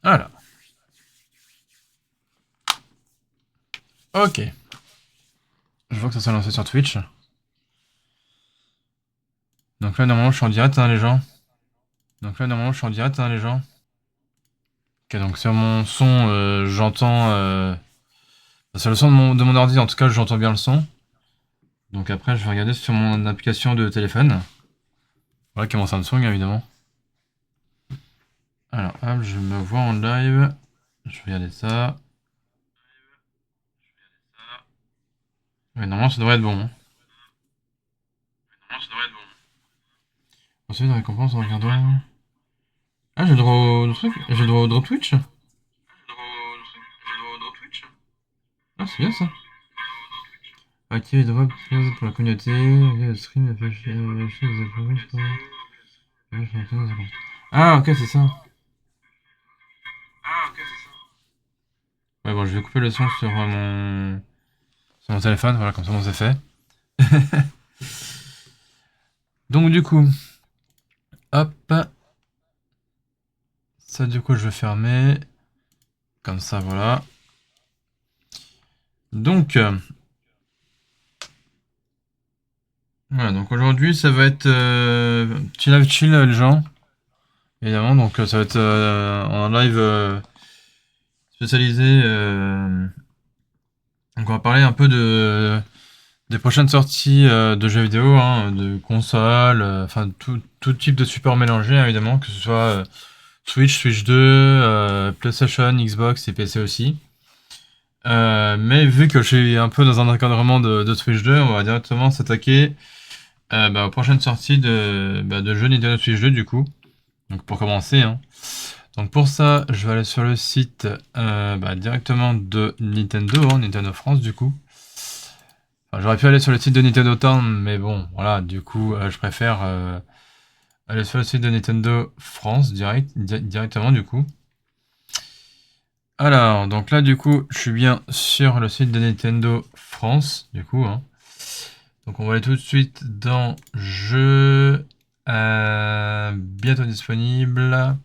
Voilà. Ok. Je vois que ça s'est lancé sur Twitch. Donc là, normalement, je suis en direct, hein, les gens. Ok, donc sur mon son, j'entends... sur le son de mon ordi, en tout cas, j'entends bien le son. Donc après, je vais regarder sur mon application de téléphone. Voilà, qui est mon Samsung, évidemment. Alors, hop, je me vois en live. Je vais regarder ça. Ouais, normalement, ça devrait être bon, hein. Ensuite, récompense en regardant... Ah, j'ai le droit au truc. J'ai le droit au drop Twitch. Ah, c'est bien ça. Activer les drops pour la communauté. Le stream afficher des informations. Ah, ok, c'est ça. Ouais, bon, je vais couper le son sur mon téléphone. Voilà, comme ça, on s'est fait. Donc, du coup, hop. Ça, du coup, je vais fermer. Comme ça, voilà. Donc, voilà, donc aujourd'hui, ça va être chill avec chill, les gens. Évidemment, donc ça va être en live spécialisé. Donc, on va parler un peu des prochaines sorties de jeux vidéo, hein, de consoles, enfin tout type de support mélangé, hein, évidemment, que ce soit Switch, Switch 2, PlayStation, Xbox et PC aussi. Mais vu que je suis un peu dans un encadrement de Switch 2, on va directement s'attaquer aux prochaines sorties de jeux Nintendo Switch 2 du coup. Donc pour commencer, hein. Donc pour ça, je vais aller sur le site directement de Nintendo, hein, Nintendo France du coup. Enfin, j'aurais pu aller sur le site de Nintendo Town, mais bon, voilà, du coup, je préfère aller sur le site de Nintendo France directement du coup. Alors, donc là, du coup, je suis bien sur le site de Nintendo France, du coup, hein. Donc on va aller tout de suite dans jeux bientôt disponible.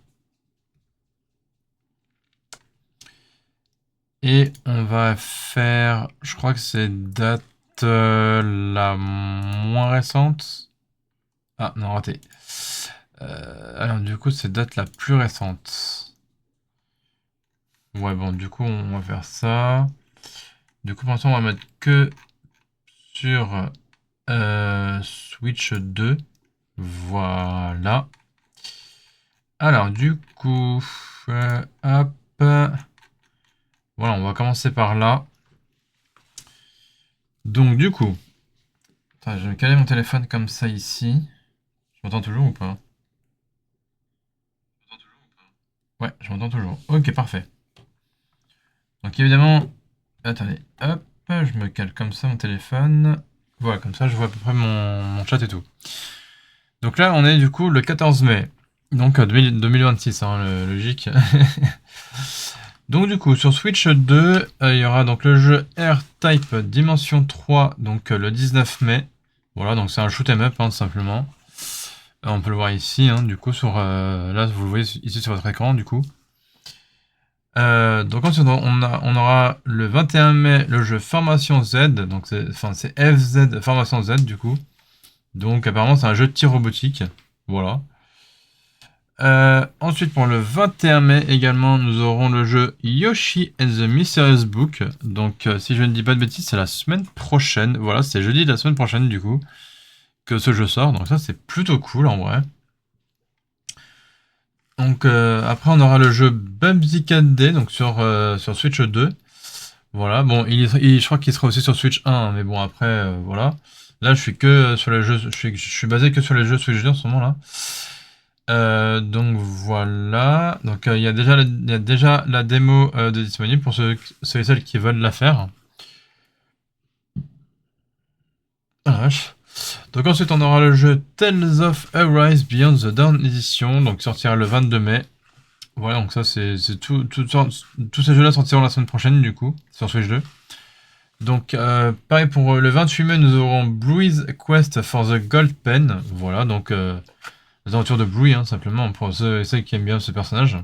Et on va faire, je crois que c'est date la moins récente. Ah non, raté. Alors du coup, c'est date la plus récente. Ouais, bon, du coup, on va faire ça. Du coup, pour l'instant, on va mettre que sur Switch 2. Voilà. Alors, du coup, hop. Voilà, on va commencer par là. Donc, du coup, attends, je vais caler mon téléphone comme ça ici. Je m'entends toujours ou pas? Ouais, je m'entends toujours. Ok, parfait. Donc, évidemment, attendez, hop, je me cale comme ça mon téléphone. Voilà, comme ça, je vois à peu près mon chat et tout. Donc là, on est du coup le 14 mai. Donc 2026, hein, logique. Donc du coup, sur Switch 2, il y aura donc le jeu R-Type Dimension 3, donc le 19 mai. Voilà, donc c'est un shoot 'em up, hein, tout simplement. On peut le voir ici, hein, du coup, là, vous le voyez ici sur votre écran, du coup. Donc ensuite, on aura le 21 mai le jeu Formation Z, donc c'est FZ Formation Z, du coup. Donc apparemment, c'est un jeu de tir robotique. Voilà. Ensuite, pour le 21 mai également, nous aurons le jeu Yoshi and the Mysterious Book. Donc, si je ne dis pas de bêtises, c'est la semaine prochaine. Voilà, c'est jeudi de la semaine prochaine, du coup, que ce jeu sort. Donc, ça, c'est plutôt cool en vrai. Donc, après, on aura le jeu Bubsy Cat Day, donc sur Switch 2. Voilà, bon, je crois qu'il sera aussi sur Switch 1, hein, mais bon, après, voilà. Là, je suis que sur les jeux, je suis basé que sur les jeux Switch 2 en ce moment-là. Donc voilà. Donc il y a déjà la démo de disponible pour ceux et celles qui veulent la faire. Ah la vache. Donc ensuite on aura le jeu Tales of Arise Beyond the Dawn Edition, donc sortira le 22 mai. Voilà, donc ça c'est tous ces jeux-là sortiront la semaine prochaine du coup sur Switch 2. Donc pareil pour le 28 mai nous aurons Blue's Quest for the Gold Pen. Voilà, donc les aventures de Bluey, hein, simplement pour ceux et celles qui aiment bien ce personnage.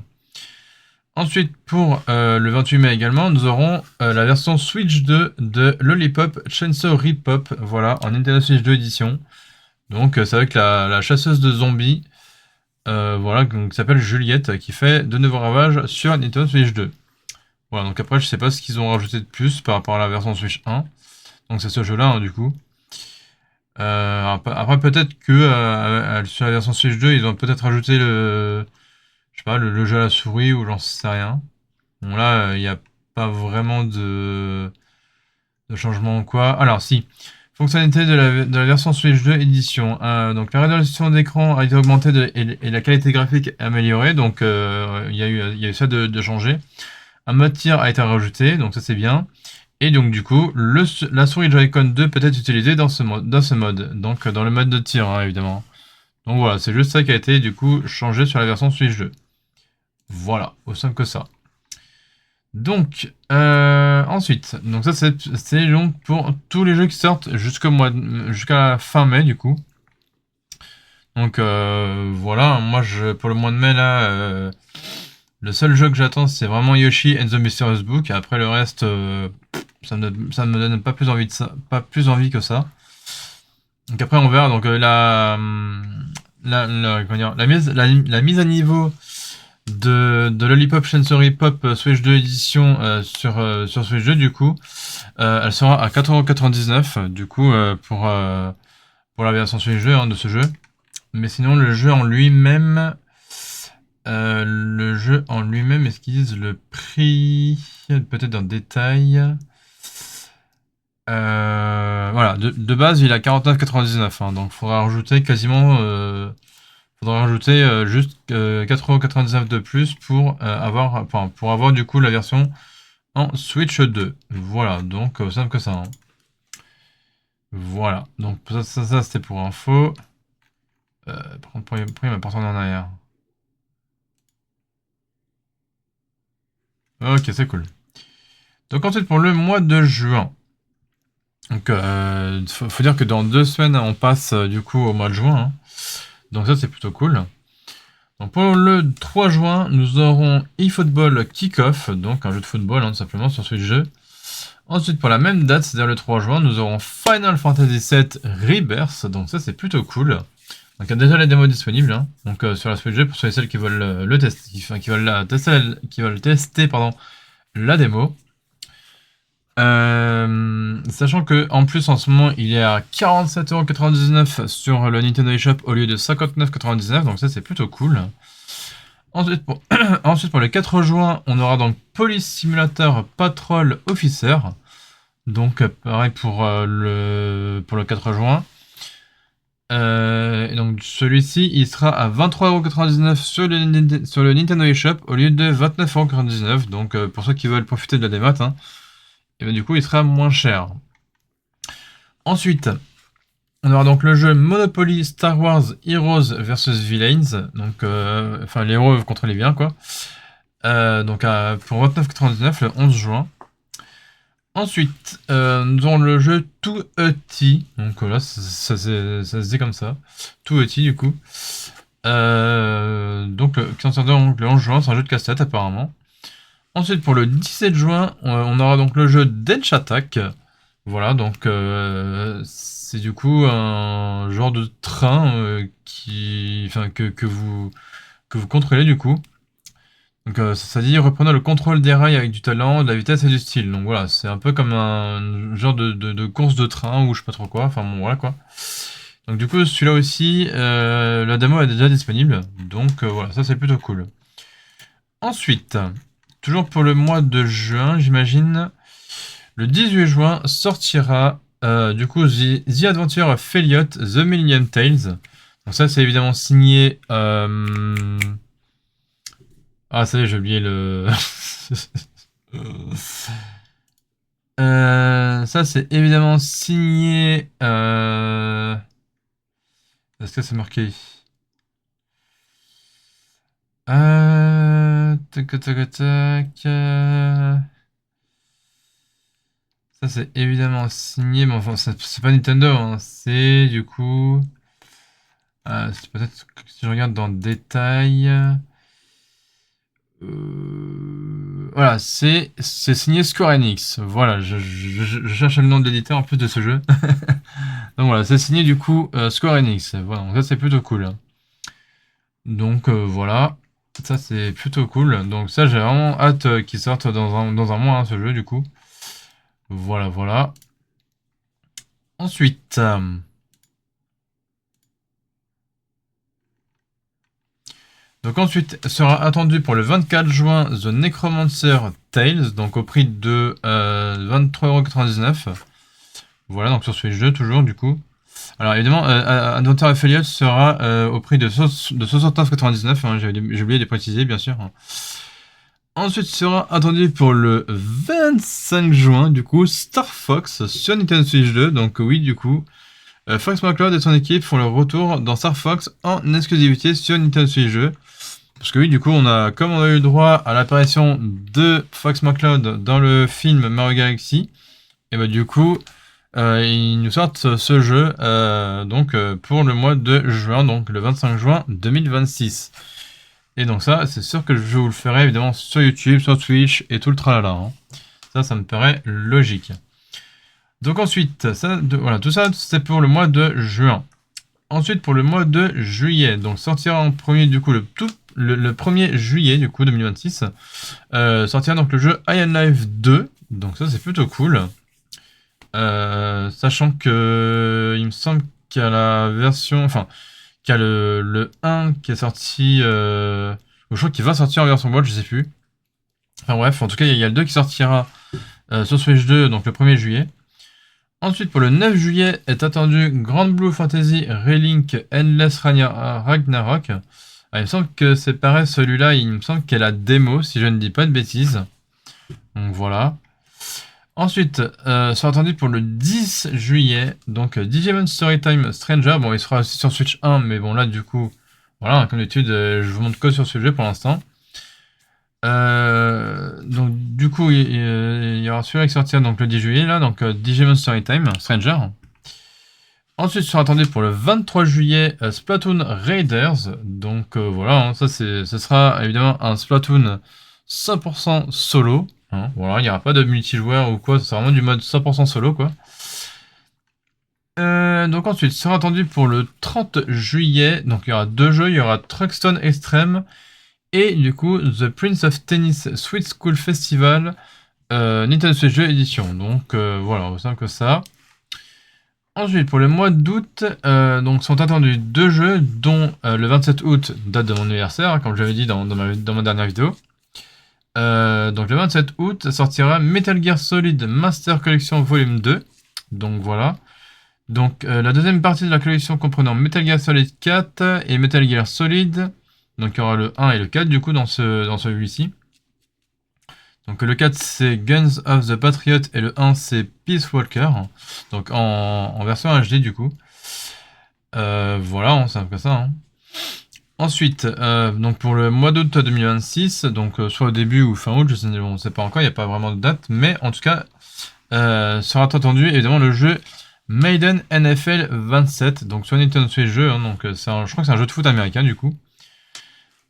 Ensuite, pour le 28 mai également, nous aurons la version Switch 2 de Lollipop Chainsaw Repop, voilà, en Nintendo Switch 2 édition. Donc c'est avec la chasseuse de zombies, voilà, qui s'appelle Juliette, qui fait de nouveaux ravages sur Nintendo Switch 2. Voilà, donc après je sais pas ce qu'ils ont rajouté de plus par rapport à la version Switch 1. Donc c'est ce jeu-là, hein, du coup. Après peut-être que sur la version Switch 2, ils ont peut-être rajouté je sais pas, le jeu à la souris ou j'en sais rien. Bon là, il n'y a pas vraiment de changement ou quoi. Alors si, fonctionnalité de la version Switch 2 édition. Donc la résolution d'écran a été augmentée et la qualité graphique améliorée. Donc il y a eu ça de changer. Un mode tir a été rajouté, donc ça c'est bien. Et donc du coup, la souris Joy-Con 2 peut être utilisée dans ce mode. Donc dans le mode de tir, hein, évidemment. Donc voilà, c'est juste ça qui a été du coup changé sur la version Switch 2. Voilà, aussi simple que ça. Donc, ensuite, donc ça c'est donc pour tous les jeux qui sortent jusqu'à la fin mai du coup. Donc voilà, moi pour le mois de mai là, le seul jeu que j'attends c'est vraiment Yoshi and the Mysterious Book. Après le reste, ça me donne pas plus envie de ça, pas plus envie que ça. Donc après on verra. Donc comment dire, la mise à niveau de Lollipop Chainsaw Repop Switch 2 édition sur Switch 2 du coup, elle sera à 4,99 € du coup pour la version Switch 2 hein, de ce jeu. Mais sinon le jeu en lui-même, est-ce qu'ils disent le prix? Peut-être dans le détail. Voilà, de base il est à 49,99 €, hein, donc faudra rajouter quasiment juste 4,99 € de plus pour avoir du coup la version en Switch 2. Voilà, donc simple que ça, hein. Voilà, donc ça c'était pour info. Par contre, pourquoi il m'a pas retourné en arrière? Ok, c'est cool. Donc ensuite pour le mois de juin. Donc faut dire que dans 2 semaines on passe du coup au mois de juin, hein. Donc ça c'est plutôt cool. Donc pour le 3 juin, nous aurons eFootball Kickoff, donc un jeu de football hein, tout simplement sur Switch 2. Ensuite pour la même date, c'est-à-dire le 3 juin, nous aurons Final Fantasy VII Rebirth, donc ça c'est plutôt cool. Donc il y a déjà la démo disponible, hein. Donc sur la Switch 2 pour ceux et celles qui veulent le tester, qui veulent tester pardon, la démo. Sachant que en plus en ce moment il est à 47,99 € sur le Nintendo eShop au lieu de 59,99 €, donc ça c'est plutôt cool. Ensuite pour, ensuite pour le 4 juin, on aura donc Police Simulator Patrol Officer. Donc pareil pour le 4 juin. Et donc celui-ci il sera à 23,99 € sur le Nintendo eShop au lieu de 29,99 €. Donc pour ceux qui veulent profiter de la démat, hein, et bien du coup il sera moins cher. Ensuite, on aura donc le jeu Monopoly Star Wars Heroes vs Villains, donc enfin les héros contre les vilains quoi. Donc pour 29,99 € le 11 juin. Ensuite, nous avons le jeu Too T, donc là ça se dit comme ça, Too T du coup. Donc qui sortira donc le 11 juin, c'est un jeu de casse-tête apparemment. Ensuite pour le 17 juin, on aura donc le jeu Dench Attack. Voilà, donc c'est du coup un genre de train que vous contrôlez du coup. Donc ça dit reprenez le contrôle des rails avec du talent, de la vitesse et du style. Donc voilà, c'est un peu comme un genre de course de train ou je sais pas trop quoi. Enfin bon voilà quoi. Donc du coup celui-là aussi, la démo est déjà disponible. Donc voilà, ça c'est plutôt cool. Ensuite, toujours pour le mois de juin, j'imagine. Le 18 juin sortira du coup The Adventure of Feliot, The Millennium Tales. Donc ça c'est évidemment signé... Ah ça y est, j'ai oublié le... Ça c'est évidemment signé... Est-ce que c'est marqué? Tac tac tac... Ça c'est évidemment signé, mais enfin c'est pas Nintendo, hein. C'est du coup... c'est peut-être que si je regarde dans le détail... voilà, c'est signé Square Enix. Voilà, je cherche le nom de l'éditeur en plus de ce jeu. Donc voilà, c'est signé du coup Square Enix. Voilà, donc ça c'est plutôt cool. Donc voilà, ça c'est plutôt cool. Donc ça j'ai vraiment hâte qu'il sorte dans un mois hein, ce jeu du coup. Voilà, voilà. Ensuite, donc ensuite sera attendu pour le 24 juin The Necromancer Tales, donc au prix de 23,99 €. Voilà, donc sur Switch 2 toujours du coup. Alors évidemment, Adventure Affiliate sera au prix de 69,99 €, hein, j'ai oublié de préciser bien sûr. Ensuite sera attendu pour le 25 juin du coup Star Fox sur Nintendo Switch 2, donc oui du coup. Fox McCloud et son équipe font leur retour dans Star Fox en exclusivité sur Nintendo Switch 2. Parce que oui, du coup, comme on a eu droit à l'apparition de Fox McCloud dans le film Mario Galaxy, et bah du coup, ils nous sortent ce jeu donc pour le mois de juin, donc le 25 juin 2026. Et donc ça, c'est sûr que je vous le ferai évidemment sur YouTube, sur Twitch et tout le tralala. Hein. Ça me paraît logique. Donc ensuite, voilà, tout ça c'est pour le mois de juin. Ensuite pour le mois de juillet, donc sortira en premier du coup le 1er juillet du coup 2026, sortira donc le jeu Iron Life 2, donc ça c'est plutôt cool. Sachant que il me semble qu'il y a la version, enfin qu'il y a le 1 qui est sorti, je crois qu'il va sortir en version boîte, je sais plus. Enfin bref, en tout cas il y a le 2 qui sortira sur Switch 2 donc le 1er juillet. Ensuite, pour le 9 juillet, est attendu Grand Blue Fantasy Relink Endless Ragnarok. Il me semble que c'est pareil, celui-là, il me semble qu'il y a la démo, si je ne dis pas de bêtises. Donc voilà. Ensuite, sera attendu pour le 10 juillet, donc Digimon Storytime Stranger. Bon, il sera aussi sur Switch 1, mais bon, là, du coup, voilà, comme d'habitude, je vous montre que sur ce jeu pour l'instant. Donc du coup il y aura celui-là qui sortira donc le 10 juillet là, donc Digimon Storytime Stranger. Ensuite sera attendu pour le 23 juillet Splatoon Raiders. Donc voilà, hein, ce sera évidemment un Splatoon 100% solo. Hein, voilà, il n'y aura pas de multijoueur ou quoi, ce sera vraiment du mode 100% solo quoi. Donc ensuite sera attendu pour le 30 juillet. Donc il y aura deux jeux, il y aura Truckstone Extreme. Et du coup, The Prince of Tennis Sweet School Festival, Nintendo Switch 2 édition. Donc voilà, aussi simple que ça. Ensuite, pour le mois d'août, donc sont attendus deux jeux, dont le 27 août, date de mon anniversaire, comme j'avais dit dans ma dernière vidéo. Donc le 27 août sortira Metal Gear Solid Master Collection Volume 2. Donc voilà. Donc la deuxième partie de la collection comprenant Metal Gear Solid 4 et Metal Gear Solid. Donc il y aura le 1 et le 4 du coup dans celui-ci. Donc le 4 c'est Guns of the Patriot et le 1 c'est Peace Walker. Donc en version HD du coup. Voilà, c'est un peu ça. Hein. Ensuite, donc pour le mois d'août 2026, donc soit au début ou fin août, je sais, on ne sait pas encore, il n'y a pas vraiment de date, mais en tout cas, sera attendu évidemment le jeu Maiden NFL 27, donc sur Nintendo Switch jeu, hein, donc je crois que c'est un jeu de foot américain du coup.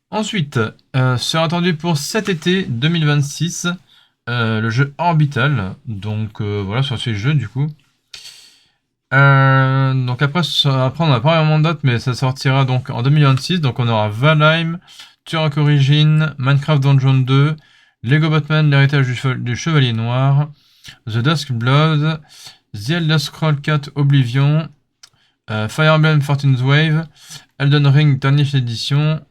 Ensuite, sera attendu pour cet été 2026 le jeu Orbital, donc voilà sur ce jeu du coup. Donc après on n'a pas vraiment de date, mais ça sortira donc en 2026. Donc on aura Valheim, Turok Origin, Minecraft Dungeon 2, Lego Batman, l'héritage du Chevalier Noir, The Dusk Blood, The Elder Scrolls 4 Oblivion, Fire Emblem 14th Wave, Elden Ring Tarnished Edition,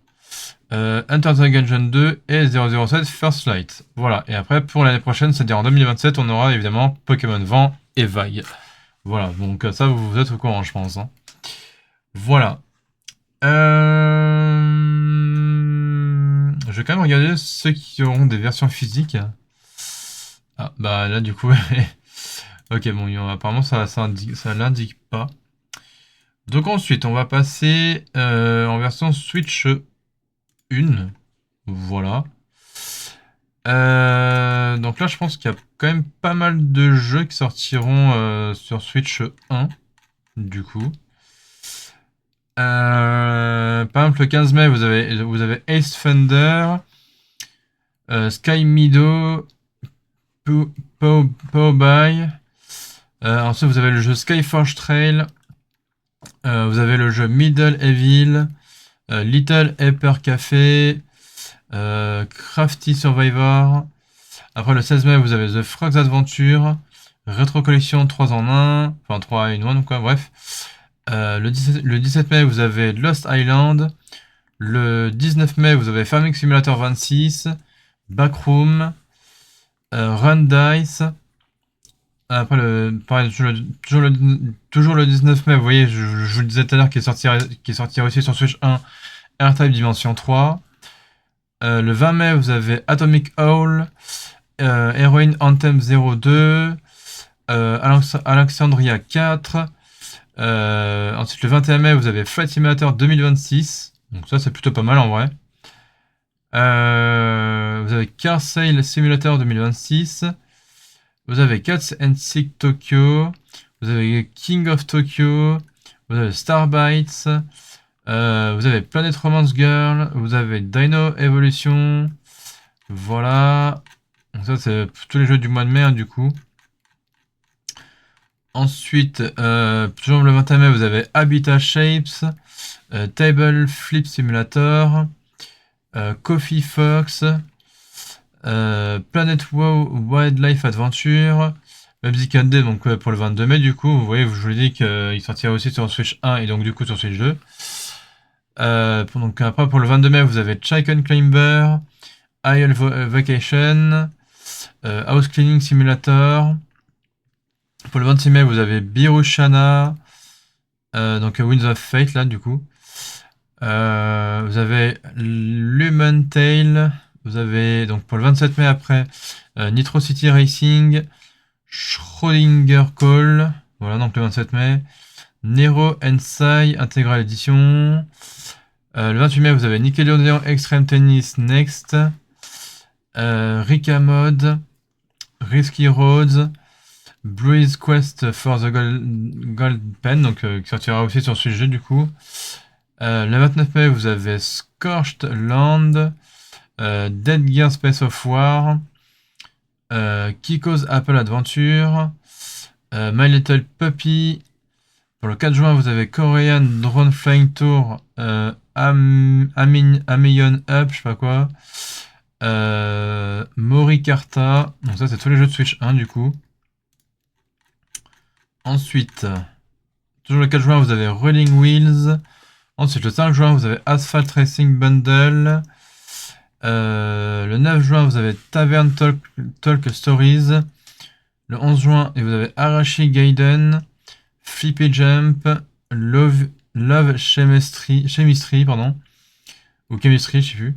Enter the Gungeon 2 et 007 First Light. Voilà, et après pour l'année prochaine, c'est-à-dire en 2027, on aura évidemment Pokémon Vent et Vague. Voilà, donc ça vous êtes au courant je pense. Hein. Voilà. Je vais quand même regarder ceux qui auront des versions physiques. Ah, bah là du coup... ok, bon, apparemment ça l'indique pas. Donc ensuite, on va passer en version Switch 1. Voilà. Donc là, je pense qu'il y a quand même pas mal de jeux qui sortiront sur Switch 1, du coup. Par exemple, le 15 mai, vous avez Ace Thunder, Sky Meadow, Powby. Ensuite, vous avez le jeu Skyforge Trail. Vous avez le jeu Middle Evil, Little Hyper Café, Crafty Survivor. Après le 16 mai, vous avez The Frogs Adventure, Retro Collection 3 en 1, enfin 3 in 1 quoi, bref. Le 17 mai, vous avez Lost Island. Le 19 mai, vous avez Farming Simulator 26, Backroom, Run Dice. Après, pareil, toujours le 19 mai, vous voyez, je vous le disais tout à l'heure, qui est sorti aussi sur Switch 1, R-Type Dimension 3. Le 20 mai, vous avez Atomic Owl, Heroine Anthem 02, Alexandria 4. Ensuite, le 21 mai, vous avez Flight Simulator 2026. Donc ça, c'est plutôt pas mal en vrai. Vous avez Car Sail Simulator 2026. Vous avez Cats and Sick Tokyo. Vous avez King of Tokyo. Vous avez Starbites. Vous avez Planet Romance Girl. Vous avez Dino Evolution. Voilà. Donc ça, c'est tous les jeux du mois de mai, hein, du coup. Ensuite, toujours le 21 mai, vous avez Habitat Shapes, Table Flip Simulator, Coffee Fox, Planet WoW Wildlife Adventure, Music Day, donc pour le 22 mai, du coup, vous voyez, je vous l'ai dit qu'il sortira aussi sur Switch 1 et donc du coup sur Switch 2. Donc après, pour le 22 mai, vous avez Chicken Climber, Isle Vacation, House Cleaning Simulator. Pour le 26 mai, vous avez Birushana, donc Winds of Fate, là, du coup. Vous avez Lumen Tail. Vous avez, donc pour le 27 mai, après, Nitro City Racing, Schrödinger Call. Voilà, donc le 27 mai. Nero Ensai Integral Edition. Le 28 mai, vous avez Nickelodeon Extreme Tennis Next. Rika Mode. Risky Roads. Breeze Quest for the Gold Pen, donc qui sortira aussi sur ce jeu du coup. Le 29 mai, vous avez Scorched Land, Dead Gear Space of War, Kiko's Apple Adventure, My Little Puppy. Pour le 4 juin, vous avez Korean Drone Flying Tour, Amiyon Up, je sais pas quoi, Morikarta. Donc ça, c'est tous les jeux de Switch 1 du coup. Ensuite, toujours le 4 juin, vous avez Rolling Wheels. Ensuite, le 5 juin, vous avez Asphalt Racing Bundle. Le 9 juin, vous avez Tavern Talk Stories. Le 11 juin, et vous avez Arashi Gaiden, Flippy Jump, Love Chemistry, pardon. Ou Chemistry, je sais plus.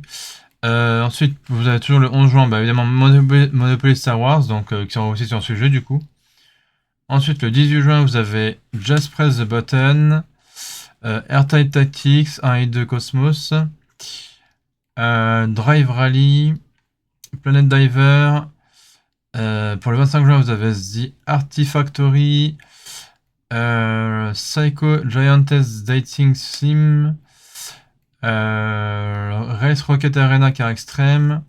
Ensuite, vous avez toujours le 11 juin, bah, évidemment, Monopoly Star Wars, donc qui sera aussi sur ce jeu du coup. Ensuite, le 18 juin, vous avez Just Press the Button, Airtight Tactics 1 et 2 Cosmos, Drive Rally, Planet Diver. Pour le 25 juin, vous avez The Artifactory, Psycho Giantess Dating Sim, Race Rocket Arena Car Extreme.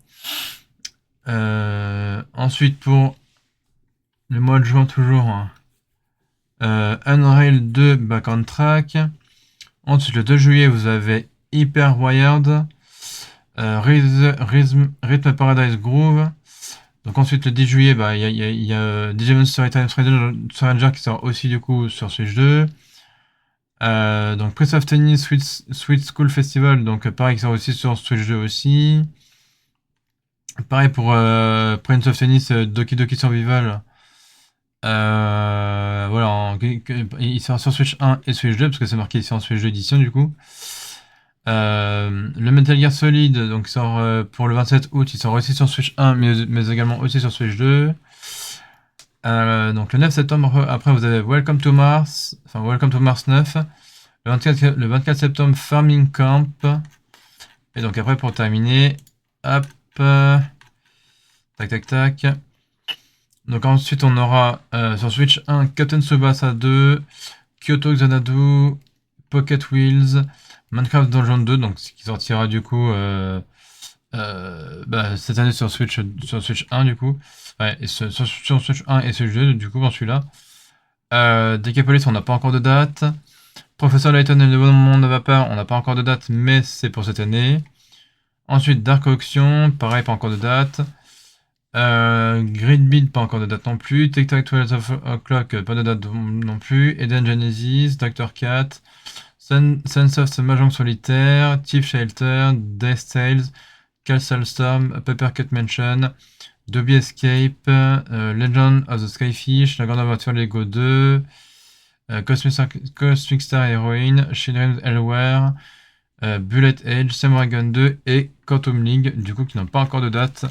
Ensuite, pour le mois de juin toujours, Unrail 2 Back on Track. Ensuite, le 2 juillet, vous avez Hyper Wired, Rhythm Paradise Groove. Donc ensuite, le 10 juillet, bah, il y a Digimon Storytime Stranger qui sort aussi du coup sur Switch 2. Donc Prince of Tennis Sweet School Festival, donc pareil qui sort aussi sur Switch 2 aussi. Pareil pour Prince of Tennis Doki Doki Survival. Voilà, il sort sur Switch 1 et Switch 2 parce que c'est marqué ici en Switch 2 édition du coup. Le Metal Gear Solid, donc il sort pour le 27 août, il sort aussi sur Switch 1 mais également aussi sur Switch 2. Donc le 9 septembre, après vous avez Welcome to Mars 9. Le 24 septembre, Farming Camp. Et donc après pour terminer, hop, tac. Donc ensuite on aura sur Switch 1 Captain Tsubasa 2, Kyoto Xanadu, Pocket Wheels, Minecraft Dungeon 2, donc qui sortira du coup cette année sur Switch 1 du coup. Ouais, et sur Switch 1 et Switch 2 du coup pour celui-là. Decapolis, on n'a pas encore de date. Professeur Layton et le Nouveau Monde de Vapeur, on n'a pas encore de date, mais c'est pour cette année. Ensuite, Dark Auction, pareil, pas encore de date. Grid Beat, pas encore de date non plus. Tic Tac 12 O'Clock, pas de date non plus. Eden Genesis, Dr. Cat, Sunsoft Mahjong Solitaire, Thief Shelter, Death Tales, Castle Storm, Papercut Mansion, Dobby Escape, Legend of the Skyfish, La Grande Aventure Lego 2, Cosmic Star Heroine, Children's Hellware, Bullet Age, Samurai Gun 2 et Quantum League, du coup qui n'ont pas encore de date,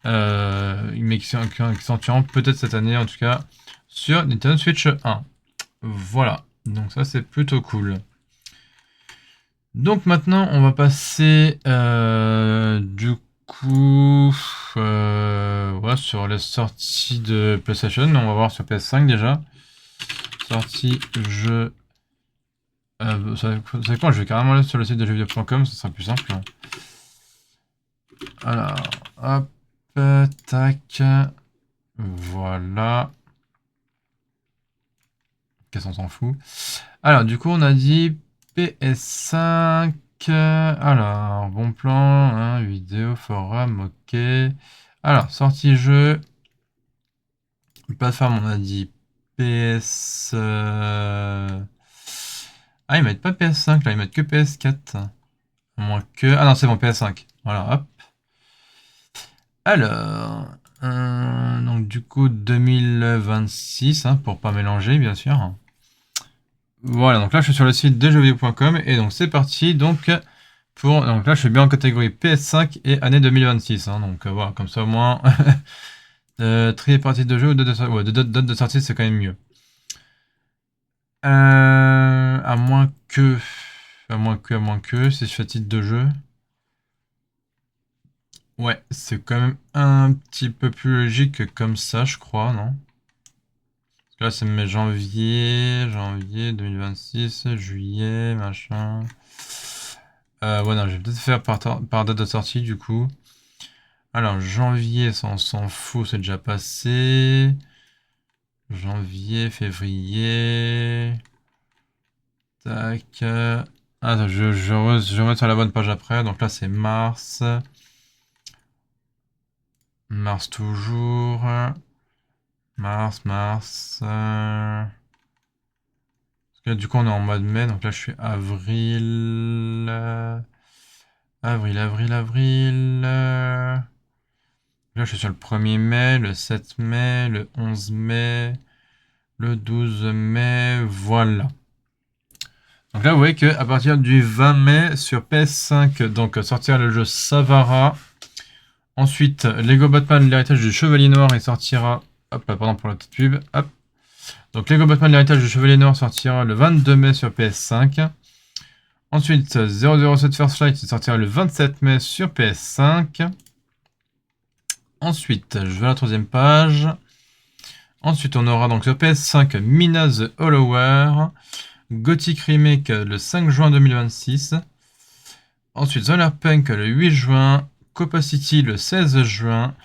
mais qui sortiront peut-être cette année en tout cas sur Nintendo Switch 1. Voilà, donc ça c'est plutôt cool. Donc maintenant on va passer du coup ouais, sur les sorties de PlayStation. On va voir sur PS5 déjà. Sortie jeu. Vous savez quoi, je vais carrément aller sur le site de jeuxvideo.com, ce sera plus simple. Alors, hop, tac. Voilà. Qu'est-ce qu'on s'en fout. Alors, du coup, on a dit PS5. Alors, bon plan, hein, vidéo, forum, ok. Alors, sortie jeu. Plateforme, on a dit PS. Ah, ils mettent pas PS5 là, ils mettent que PS4. À moins que. Ah non, c'est bon, PS5. Voilà, hop. Alors. Donc, du coup, 2026, hein, pour pas mélanger, bien sûr. Voilà, donc là, je suis sur le site de jeuxvideo.com et donc c'est parti. Donc, donc là, je suis bien en catégorie PS5 et année 2026. Hein, donc, voilà, comme ça, au moins. Trier partie de jeu ou date de sortie, c'est quand même mieux. À moins que, si je fais titre de jeu. Ouais, c'est quand même un petit peu plus logique comme ça, je crois, non? Parce que là, c'est mai janvier 2026, juillet, machin. Ouais, non, je vais peut-être faire par date de sortie, du coup. Alors, janvier, ça, on s'en fout, c'est déjà passé. Janvier, février. Tac. Attends, je vais remettre sur la bonne page après. Donc là, c'est mars. Mars toujours. Mars. Parce que là, du coup, on est en mois de mai. Donc là, je suis avril. Avril. Là, je suis sur le 1er mai, le 7 mai, le 11 mai, le 12 mai. Voilà. Donc là, vous voyez qu'à partir du 20 mai sur PS5, donc sortira le jeu Savara. Ensuite, Lego Batman, l'héritage du Chevalier Noir, il sortira. Hop là, pardon pour la petite pub. Hop. Donc Lego Batman, l'héritage du Chevalier Noir sortira le 22 mai sur PS5. Ensuite, 007 First Flight sortira le 27 mai sur PS5. Ensuite, je vais à la troisième page. Ensuite, on aura donc sur PS5 Mina the Hollower, Gothic Remake le 5 juin 2026. Ensuite, Solarpunk le 8 juin, Copa City le 16 juin,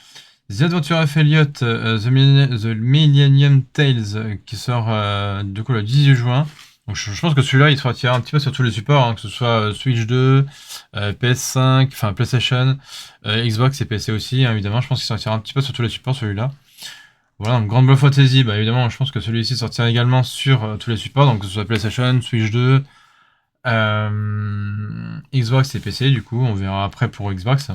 The Adventure of Elliot, The Millennium Tales qui sort du coup le 18 juin. Donc je pense que celui-là il sortira un petit peu sur tous les supports, hein, que ce soit Switch 2, PS5, enfin PlayStation, Xbox et PC aussi, hein, évidemment. Je pense qu'il sortira un petit peu sur tous les supports celui-là. Voilà, donc Grand Blue Fantasy, bah évidemment, je pense que celui-ci sortira également sur tous les supports, donc que ce soit PlayStation, Switch 2, Xbox et PC, du coup, on verra après pour Xbox.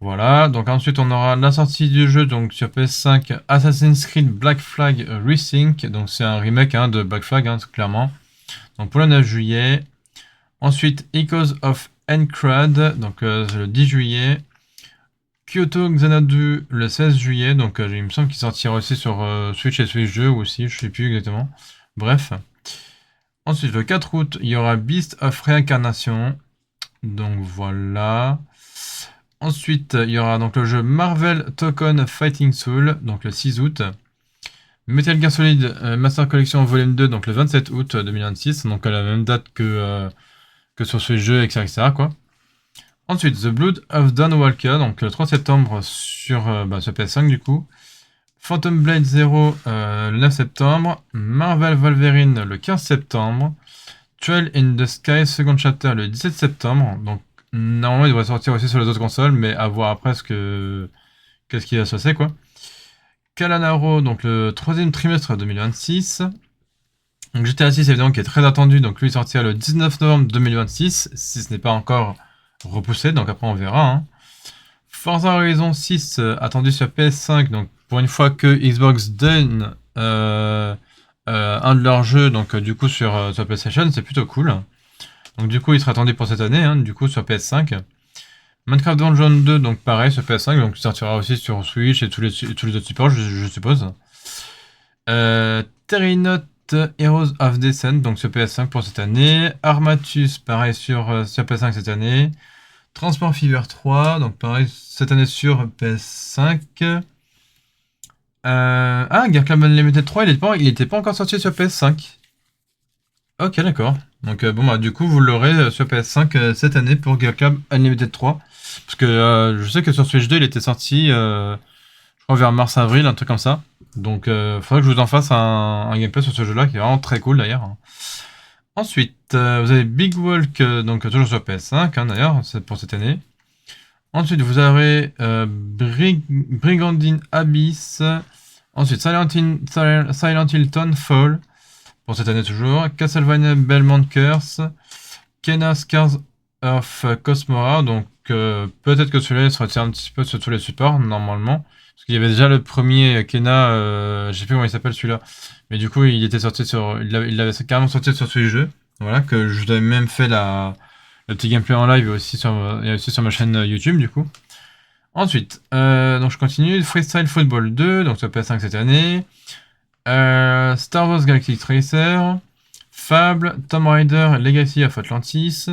Voilà, donc ensuite on aura la sortie du jeu donc sur PS5 Assassin's Creed Black Flag Resync, donc c'est un remake hein, de Black Flag, hein, clairement. Donc pour le 9 juillet. Ensuite Echoes of Encrad, donc le 10 juillet. Kyoto Xanadu le 16 juillet, donc il me semble qu'il sortira aussi sur Switch et Switch 2 aussi, je sais plus exactement. Bref. Ensuite le 4 août, il y aura Beast of Reincarnation. Donc voilà. Ensuite, il y aura donc le jeu Marvel Token Fighting Soul, donc le 6 août. Metal Gear Solid Master Collection Volume 2, donc le 27 août 2026, donc à la même date que sur ce jeu, etc. quoi. Ensuite, The Blood of Dawn Walker, donc le 3 septembre sur PS5 du coup. Phantom Blade 0 le 9 septembre. Marvel Wolverine le 15 septembre. Trail in the Sky Second Chapter le 17 septembre. Donc normalement il devrait sortir aussi sur les autres consoles, mais à voir après qu'est-ce qui va se passer quoi. Kalanaro, donc le 3e trimestre 2026. Donc GTA 6 évidemment qui est très attendu, donc lui il sortira le 19 novembre 2026, si ce n'est pas encore repoussé, donc après on verra. Hein. Forza Horizon 6 attendu sur PS5, donc pour une fois que Xbox donne un de leurs jeux, donc du coup sur PlayStation, c'est plutôt cool. Donc du coup il sera attendu pour cette année, hein, du coup sur PS5. Minecraft Dungeon 2, donc pareil sur PS5, donc il sortira aussi sur Switch et tous les autres supports, je suppose. Terrynote Heroes of Descent, donc sur PS5 pour cette année. Armatus, pareil sur PS5 cette année. Transport Fever 3, donc pareil cette année sur PS5. Gear Club Unlimited 3, il était pas encore sorti sur PS5. Ok, d'accord. Donc du coup, vous l'aurez sur PS5 cette année pour Gear Club Unlimited 3. Parce que je sais que sur Switch 2, il était sorti, je crois, vers mars-avril, un truc comme ça. Donc, faudrait que je vous en fasse un gameplay sur ce jeu-là, qui est vraiment très cool d'ailleurs. Ensuite, vous avez Big Walk, donc toujours sur PS5, hein, d'ailleurs, c'est pour cette année. Ensuite, vous avez Brigandine Abyss. Ensuite, Silent Hill Townfall, pour cette année toujours. Castlevania Belmont Curse. Kena Scars of Cosmora, donc peut-être que celui-là sera tiré un petit peu sur tous les supports, normalement. Parce qu'il y avait déjà le premier Kena, je sais plus comment il s'appelle celui-là. Mais du coup, il était sorti sur. Il avait carrément sorti sur ce jeu. Voilà, que je vous avais même fait le petit gameplay en live aussi sur ma chaîne YouTube, du coup. Ensuite, donc je continue. Freestyle Football 2, donc sur PS5 cette année. Star Wars Galactic Racer. Fable, Tomb Raider, Legacy of Atlantis.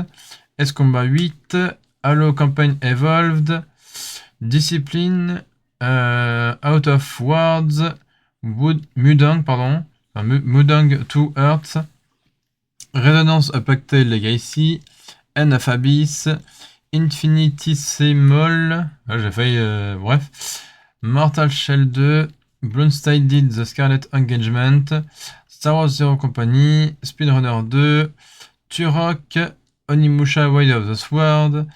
S-Combat 8. Halo Campaign Evolved. Discipline. Out of Worlds. Mudang 2 Earth. Resonance of Pactail Legacy. End of Abyss. Infinitesimal. J'ai failli. Bref. Mortal Shell 2. Blunstide The Scarlet Engagement. Star Wars Zero Company. Speedrunner 2. Turok. Onimusha Way of the Sword.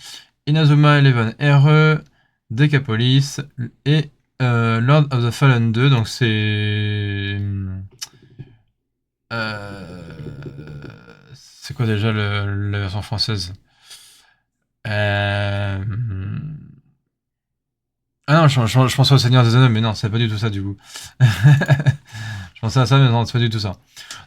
Inazuma 11 RE. Decapolis. Et Lord of the Fallen 2. Donc c'est. C'est quoi déjà la version française? Ah non, je pensais au Seigneur des Anneaux, mais non, c'est pas du tout ça du coup. Je pensais à ça, mais non, c'est pas du tout ça.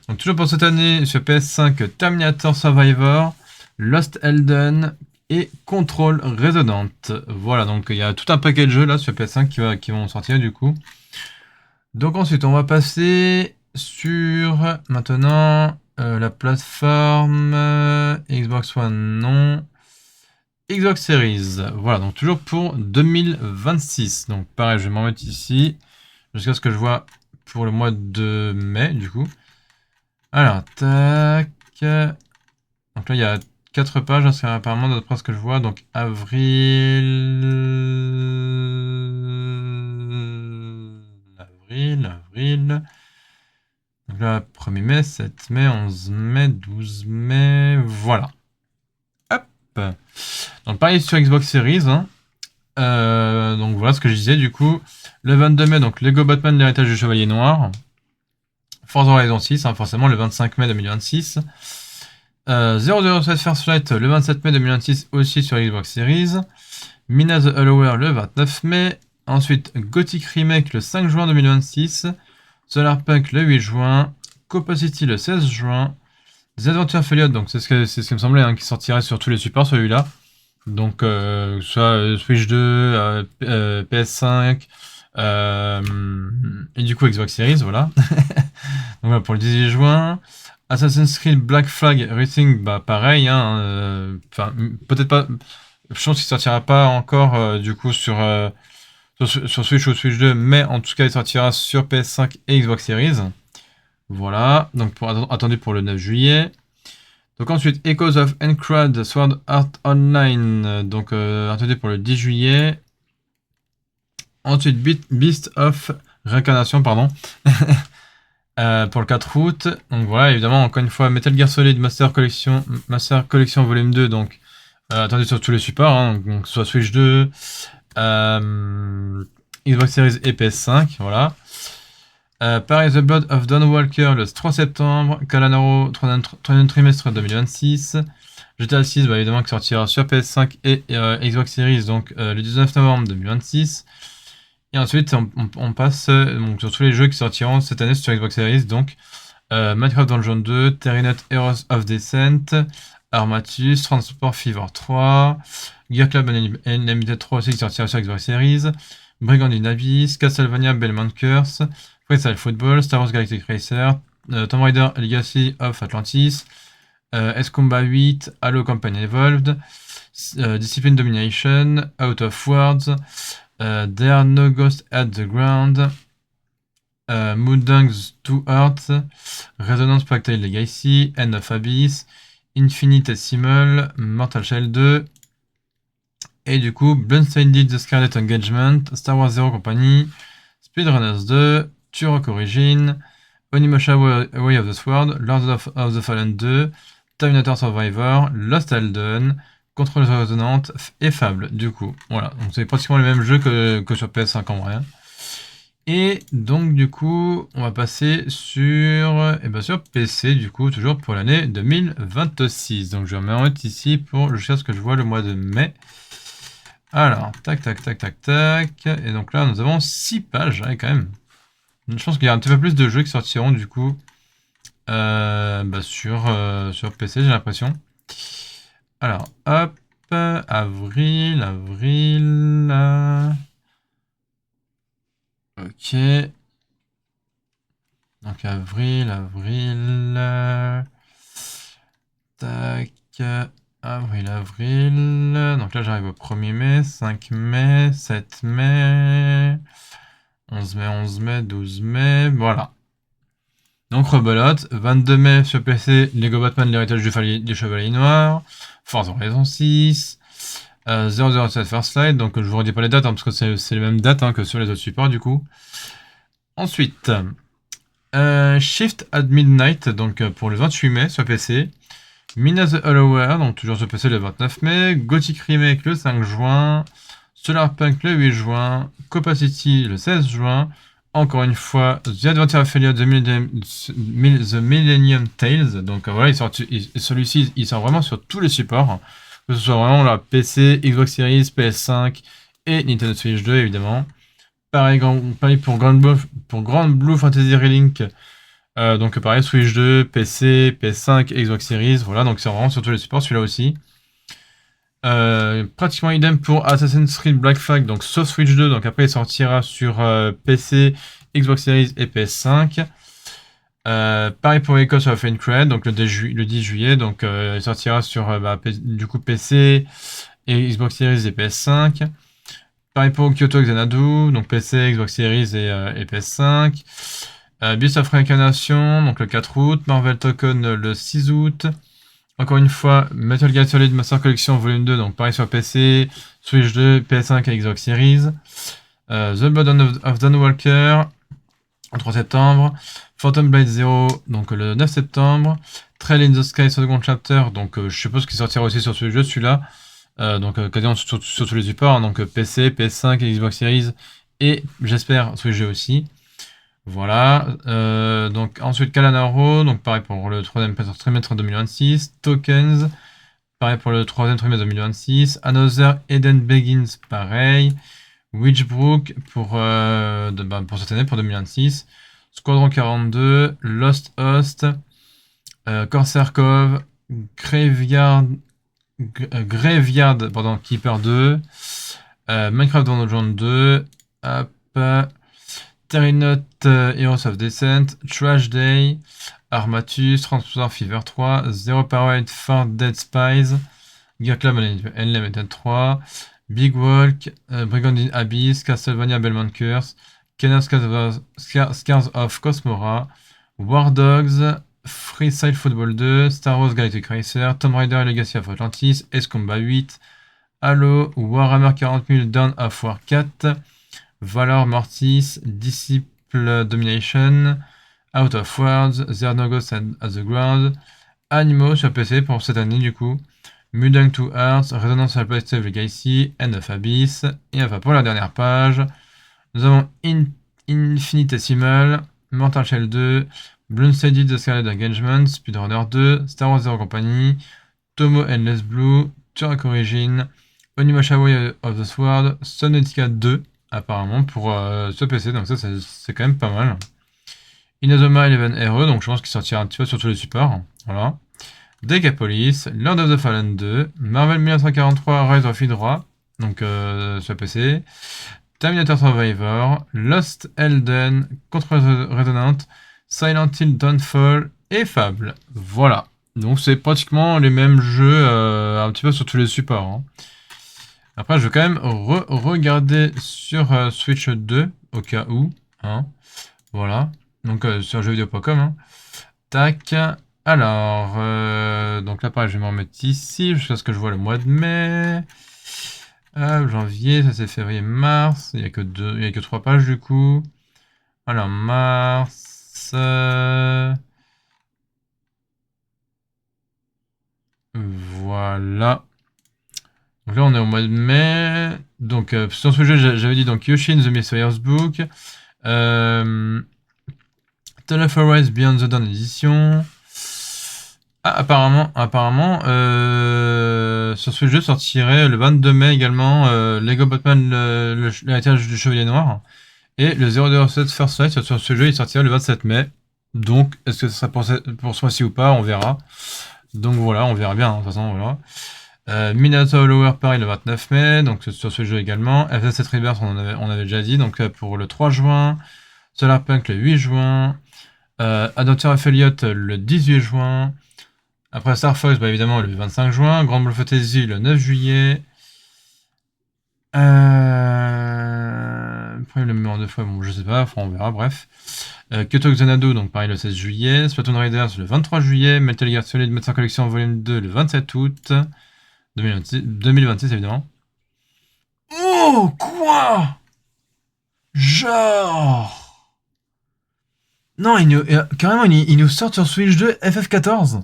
Donc toujours pour cette année, sur PS5, Terminator Survivor, Lost Elden et Control Resonant. Voilà, donc il y a tout un paquet de jeux là sur PS5 qui vont sortir du coup. Donc ensuite, on va passer sur maintenant la plateforme Xbox One, non. Xbox Series, voilà, donc toujours pour 2026. Donc pareil, je vais m'en mettre ici, jusqu'à ce que je vois pour le mois de mai, du coup. Alors, tac. Donc là, il y a 4 pages, c'est apparemment d'après ce que je vois. Donc avril... Donc là, 1er mai, 7 mai, 11 mai, 12 mai, voilà. Donc pareil sur Xbox Series. Hein. Donc voilà ce que je disais du coup. Le 22 mai, donc Lego Batman l'héritage du Chevalier Noir. Forza Horizon 6, hein, forcément le 25 mai 2026. 007 First Flight le 27 mai 2026 aussi sur Xbox Series. Mina the Hollower le 29 mai. Ensuite Gothic Remake le 5 juin 2026. Solarpunk le 8 juin. Copa City le 16 juin. The Adventure Folliot, donc c'est ce qui me semblait, hein, qui sortirait sur tous les supports, celui-là. Donc, soit Switch 2, PS5, et du coup Xbox Series, voilà. Donc voilà, pour le 18 juin. Assassin's Creed Black Flag Racing, bah pareil, hein, peut-être pas. Je pense qu'il sortira pas encore, du coup, sur Switch ou Switch 2, mais en tout cas, il sortira sur PS5 et Xbox Series. Voilà, donc attendu pour le 9 juillet. Donc ensuite, Echoes of Encrad Sword Art Online, donc attendu pour le 10 juillet. Ensuite, Beast of Réincarnation, pardon, pour le 4 août. Donc voilà, évidemment, encore une fois, Metal Gear Solid Master Collection Volume 2, donc attendu sur tous les supports, hein, donc soit Switch 2, Xbox Series et PS5, voilà. Paris The Blood of Dawn Walker le 3 septembre, Kalanaro 3e trimestre 2026, GTA 6 bah, évidemment qui sortira sur PS5 et Xbox Series donc le 19 novembre 2026. Et ensuite on passe donc, sur tous les jeux qui sortiront cette année sur Xbox Series, donc Minecraft Dungeon 2, Terranet Heroes of Descent, Armatus, Transport Fever 3, Gear Club Unlimited 3 aussi qui sortira sur Xbox Series, Brigand in Abyss, Castlevania Belmont Curse, Freestyle Football, Star Wars Galactic Racer, Tomb Raider Legacy of Atlantis, S-Combat 8, Halo Company Evolved, Discipline Domination, Out of Worlds, There Are No Ghosts at the Ground, Moondunks 2 Hearts, Resonance Fractale Legacy, End of Abyss, Infinitesimal, Mortal Shell 2, et du coup, Blindsided The Scarlet Engagement, Star Wars Zero Company, Speedrunners 2, Turok Origin, Onimusha Way of the Sword, Lords of the Fallen 2, Terminator Survivor, Lost Elden, Control Résonante et Fable, du coup. Voilà, donc c'est pratiquement le même jeu que sur PS5 en vrai. Et donc du coup, on va passer sur, sur PC, du coup, toujours pour l'année 2026. Donc je vais remettre ici pour jusqu'à ce que je vois le mois de mai. Alors, tac, tac, tac, tac, tac. Et donc là, nous avons 6 pages, quand même. Je pense qu'il y a un petit peu plus de jeux qui sortiront, du coup, sur PC, j'ai l'impression. Alors, hop, avril. Ok. Donc, avril. Tac. Avril. Donc là, j'arrive au 1er mai, 5 mai, 7 mai, 11 mai, 12 mai, voilà. Donc rebelote, 22 mai sur PC, Lego Batman, l'héritage du Chevalier Noir, Forza Horizon 6, 007 First Light, donc je vous redis pas les dates, parce que c'est les mêmes dates que sur les autres supports du coup. Ensuite, Shift at Midnight, donc pour le 28 mai sur PC, Mina the Hollower, donc toujours sur PC le 29 mai, Gothic Remake le 5 juin, Solarpunk le 8 juin, Copa City le 16 juin, encore une fois, The Adventure of Elia, The Millennium Tales, donc voilà, celui-ci il sort vraiment sur tous les supports, que ce soit vraiment la PC, Xbox Series, PS5 et Nintendo Switch 2 évidemment. Pareil pour Grand Blue Fantasy Relink. Donc pareil, Switch 2, PC, PS5, Xbox Series, voilà, donc c'est vraiment sur tous les supports, celui-là aussi. Pratiquement idem pour Assassin's Creed Black Flag, donc sauf Switch 2, donc après il sortira sur PC, Xbox Series et PS5. Pareil pour Echoes of Encrad, donc le 10 juillet, donc il sortira sur du coup PC et Xbox Series et PS5. Pareil pour Kyoto Xanadu, donc PC, Xbox Series et PS5. Beast of Reincarnation, donc le 4 août. Marvel Token le 6 août. Encore une fois, Metal Gear Solid Master Collection Volume 2, donc pareil sur PC, Switch 2, PS5 et Xbox Series. The Blood of Dawn Walker, le 3 septembre. Phantom Blade 0, donc le 9 septembre. Trail in the Sky Second Chapter, donc je suppose qu'il sortira aussi sur ce jeu, celui-là. Donc quasiment sur tous les supports, donc PC, PS5 et Xbox Series, et j'espère Switch 2 aussi. Voilà, donc ensuite Kalanaro, donc pareil pour le 3e trimestre 2026, Tokens, pareil pour le 3e trimestre 2026, Another Eden Begins, pareil, Witchbrook pour cette année, pour 2026, Squadron 42, Lost Host, Corsair Cove, Graveyard Keeper 2, Minecraft Dungeon 2, Terranet Heroes of Descent, Trash Day, Armatus, Transport Fever 3, Zero Powered for Dead Spies, Gear Club Unlimited 3, Big Walk, Brigand in Abyss, Castlevania Belmont Curse, Kenner Scars of Cosmora, War Dogs, Freestyle Football 2, Star Wars Galactic Racer, Tomb Raider Legacy of Atlantis, Ace Combat 8, Halo, Warhammer 40 000 Dawn of War 4, Valor Mortis, Disciple Domination, Out of Worlds, There No Ghost at the Ground, Animo sur PC pour cette année du coup, Mudding 2 Hearts, Resonance Replaced Legacy, End of Abyss, et enfin pour la dernière page, nous avons Infinitesimal, Mortal Shell 2, Bloomsteady The Scarlet Engagement, Speedrunner 2, Star Wars Zero Company, Tomo Endless Blue, Turok Origin, Onimusha Way of the Sword, Subnautica 2, apparemment pour ce PC, donc ça c'est quand même pas mal. Inazuma Eleven RE, donc je pense qu'il sortira un petit peu sur tous les supports, voilà. Decapolis, Lord of the Fallen 2, Marvel 1943 Rise of Hydra, donc sur PC, Terminator Survivor, Lost Elden, Contre Resonant, Silent Hill Dawnfall et Fable. Voilà. Donc c'est pratiquement les mêmes jeux un petit peu sur tous les supports. Hein. Après, je vais quand même regarder sur Switch 2 au cas où. Hein. Voilà. Donc sur jeuxvideo.com. Hein. Tac. Alors, donc là pareil, je vais me remettre ici jusqu'à ce que je vois le mois de mai. Janvier, ça c'est février, mars. Il n'y a que 3 pages du coup. Alors, mars. Voilà. Donc là, on est au mois de mai. Donc, sur ce jeu, j'avais dit donc Yoshin the Mysterious Book. Tale of Arise Beyond the Dawn Edition. Ah, apparemment, sur ce jeu sortirait le 22 mai également Lego Batman, l'héritage du Chevalier Noir. Et le 007 First Light sur ce jeu, il sortira le 27 mai. Donc, est-ce que ça sera pour ce mois-ci ou pas? On verra. Donc voilà, on verra bien, hein, de toute façon, voilà. Minato Lower pareil le 29 mai, donc sur ce jeu également. FF7 Rebirth, on avait déjà dit, donc pour le 3 juin. Solarpunk le 8 juin. Adventure of Elliot le 18 juin. Après Star Fox, bah évidemment le 25 juin. Grand Blue Fantasy le 9 juillet. Après le met en 2 fois, bon je sais pas, enfin, on verra, bref. Kyoto Xanadu, donc pareil le 16 juillet. Splatoon Raiders le 23 juillet. Metal Gear Solid Metal Collection Volume 2 le 27 août. 2026 évidemment. Oh, quoi? Genre... Non, carrément, il nous sort sur Switch 2 FF14.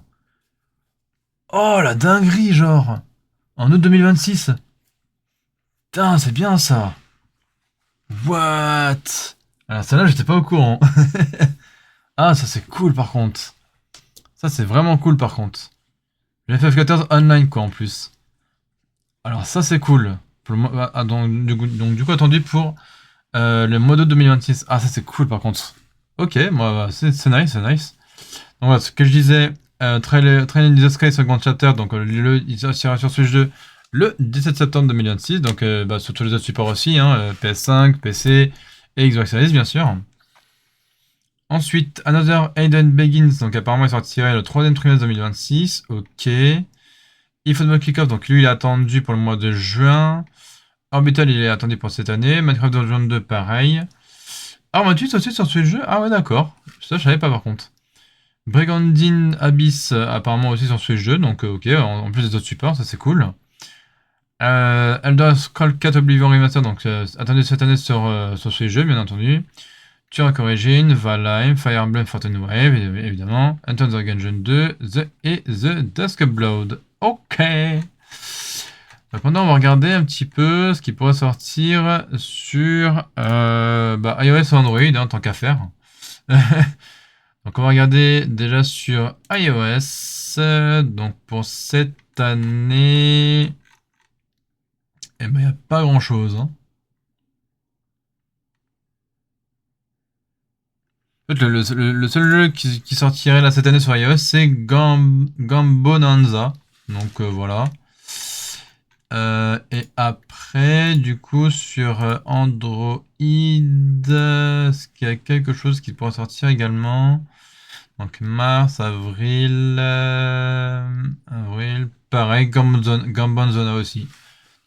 Oh, la dinguerie, genre. En août 2026. Putain, c'est bien ça. What? Alors, celle-là, j'étais pas au courant. Ah, ça, c'est cool, par contre. Ça, c'est vraiment cool, par contre. Le FF14 online, quoi, en plus. Alors, ça, c'est cool. Donc, du coup, attendu pour le mois d'août 2026. Ah, ça, c'est cool, par contre. Ok, moi, c'est nice, c'est nice. Donc voilà, ce que je disais, Training the Sky Second Chapter, donc il sortira sur Switch 2 le 17 septembre 2026, donc sur tous les autres supports aussi, hein, PS5, PC et Xbox Series bien sûr. Ensuite, Another Aiden Begins, donc apparemment il sortirait le 3ème trimestre 2026, ok. eFootball Kickoff, donc lui il est attendu pour le mois de juin. Orbital il est attendu pour cette année. Minecraft Dungeon 2 pareil. Arma 8 aussi sur ce jeu? Ah ouais d'accord, ça je savais pas par contre. Brigandine Abyss apparemment aussi sur ce jeu, donc ok, en plus des autres supports, ça c'est cool. Elder Scrolls 4 Oblivion Remaster, donc attendu cette année sur ce jeu bien entendu. Turok Origin, Valheim, Fire Emblem Forgotten Wave évidemment, Enter the Gungeon 2 et The Dusk Blood. Ok. Donc maintenant on va regarder un petit peu ce qui pourrait sortir sur iOS ou Android, hein, tant qu'à faire. Donc on va regarder déjà sur iOS. Donc pour cette année, eh ben il n'y a pas grand chose. Hein. En fait, le seul jeu qui sortirait là cette année sur iOS, c'est Gambonanza. Donc voilà. Et après, du coup, sur Android, est-ce qu'il y a quelque chose qui pourrait sortir également? Donc mars, avril, pareil, Gambonzona aussi.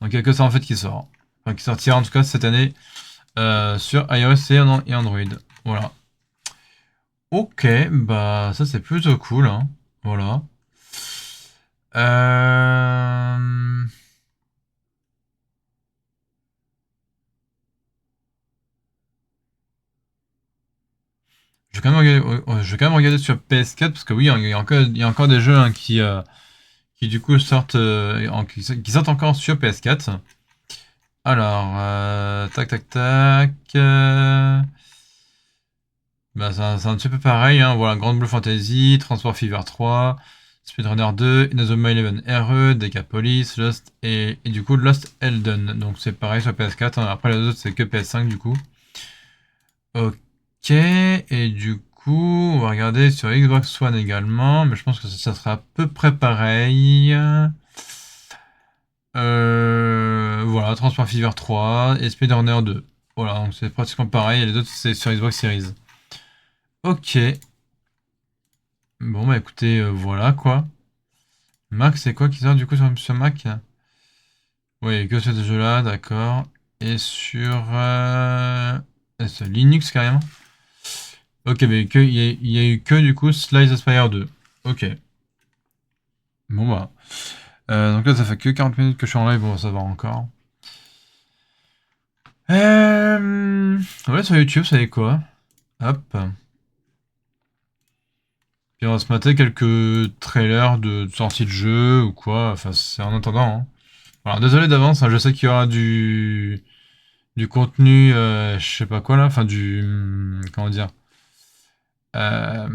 Donc il n'y a que ça en fait qui sort. Enfin, qui sortira en tout cas cette année sur iOS et Android. Voilà. Ok, bah ça c'est plutôt cool, hein. Voilà. Euh... Je vais quand même regarder, je vais quand même regarder sur PS4 parce que oui, il y a encore des jeux hein, qui du coup sortent, qui sortent encore sur PS4. Alors, tac tac tac. Bah, c'est un petit peu pareil, hein. Voilà, Grand Blue Fantasy, Transport Fever 3, Speedrunner 2, Inazuma Eleven RE, Decapolis, Lost et du coup Lost Elden. Donc c'est pareil sur PS4, hein. Après les autres c'est que PS5 du coup. Ok, et du coup on va regarder sur Xbox One également, mais je pense que ça sera à peu près pareil. Voilà, Transport Fever 3 et Speedrunner 2. Voilà, donc c'est pratiquement pareil, et les autres c'est sur Xbox Series. Ok. Bon bah écoutez, voilà quoi. Mac, c'est quoi qui sort du coup sur Mac? Oui, que ces deux jeux-là, d'accord. Et sur Linux carrément. Ok, mais il y a eu que du coup Slice Aspire 2. Ok. Bon bah. Donc là, ça fait que 40 minutes que je suis en live, bon, ça va encore. Ouais, sur YouTube, ça y est quoi? Hop. Puis on va se mater quelques trailers de sortie de jeu ou quoi. Enfin, c'est en attendant. Hein. Alors, désolé d'avance, hein, je sais qu'il y aura du contenu, je sais pas quoi là, enfin comment dire, euh,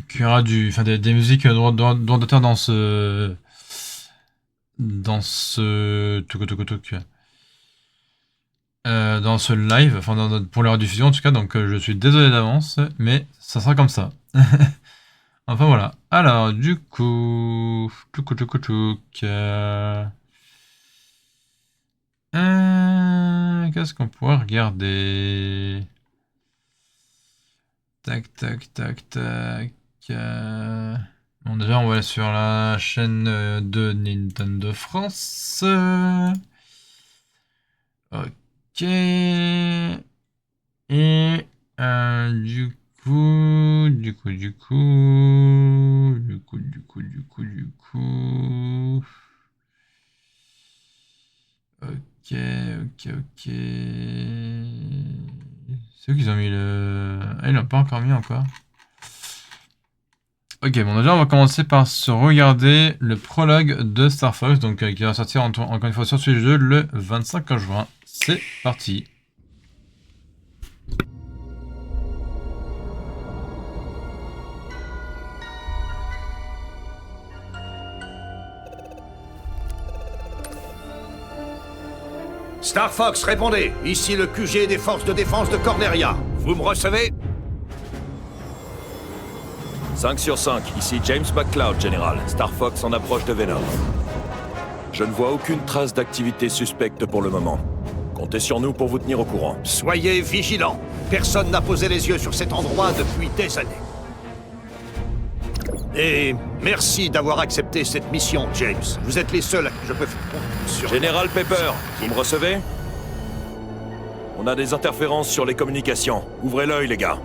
qu'il y aura enfin des musiques droit d'auteur dans ce live, enfin pour la rediffusion en tout cas, donc je suis désolé d'avance, mais ça sera comme ça. Enfin voilà. Alors du coup, qu'est-ce qu'on pourrait regarder? Tac, tac, tac, tac. Bon, déjà, on va aller sur la chaîne de Nintendo France. Ok. Et du coup, Ok, ok. C'est eux qui ont mis le. Ah, ils l'ont pas encore mis encore. Ok, bon déjà on va commencer par se regarder le prologue de Star Fox, donc qui va sortir encore une fois sur Switch 2 le 25 juin. C'est parti. Star Fox, répondez. Ici le QG des forces de défense de Corneria. Vous me recevez? 5 sur 5, ici James McCloud, général. Star Fox en approche de Venom. Je ne vois aucune trace d'activité suspecte pour le moment. Comptez sur nous pour vous tenir au courant. Soyez vigilants. Personne n'a posé les yeux sur cet endroit depuis des années. Et merci d'avoir accepté cette mission, James. Vous êtes les seuls à qui je peux faire confiance sur... Général Pepper, vous me recevez? On a des interférences sur les communications. Ouvrez l'œil, les gars.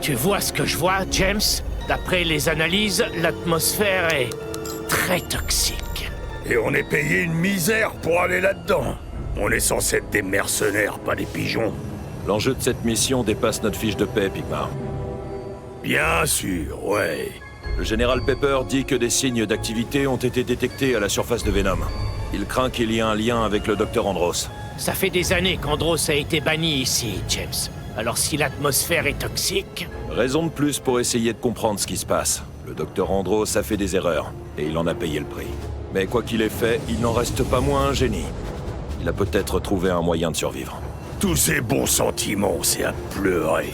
Tu vois ce que je vois, James? D'après les analyses, l'atmosphère est très toxique. Et on est payé une misère pour aller là-dedans. On est censé être des mercenaires, pas des pigeons. L'enjeu de cette mission dépasse notre fiche de paix, Pigma. Bien sûr, ouais. Le général Pepper dit que des signes d'activité ont été détectés à la surface de Venom. Il craint qu'il y ait un lien avec le docteur Andros. Ça fait des années qu'Andros a été banni ici, James. Alors si l'atmosphère est toxique... Raison de plus pour essayer de comprendre ce qui se passe. Le docteur Andros a fait des erreurs, et il en a payé le prix. Mais quoi qu'il ait fait, il n'en reste pas moins un génie. Il a peut-être trouvé un moyen de survivre. Tous ces bons sentiments, c'est à pleurer.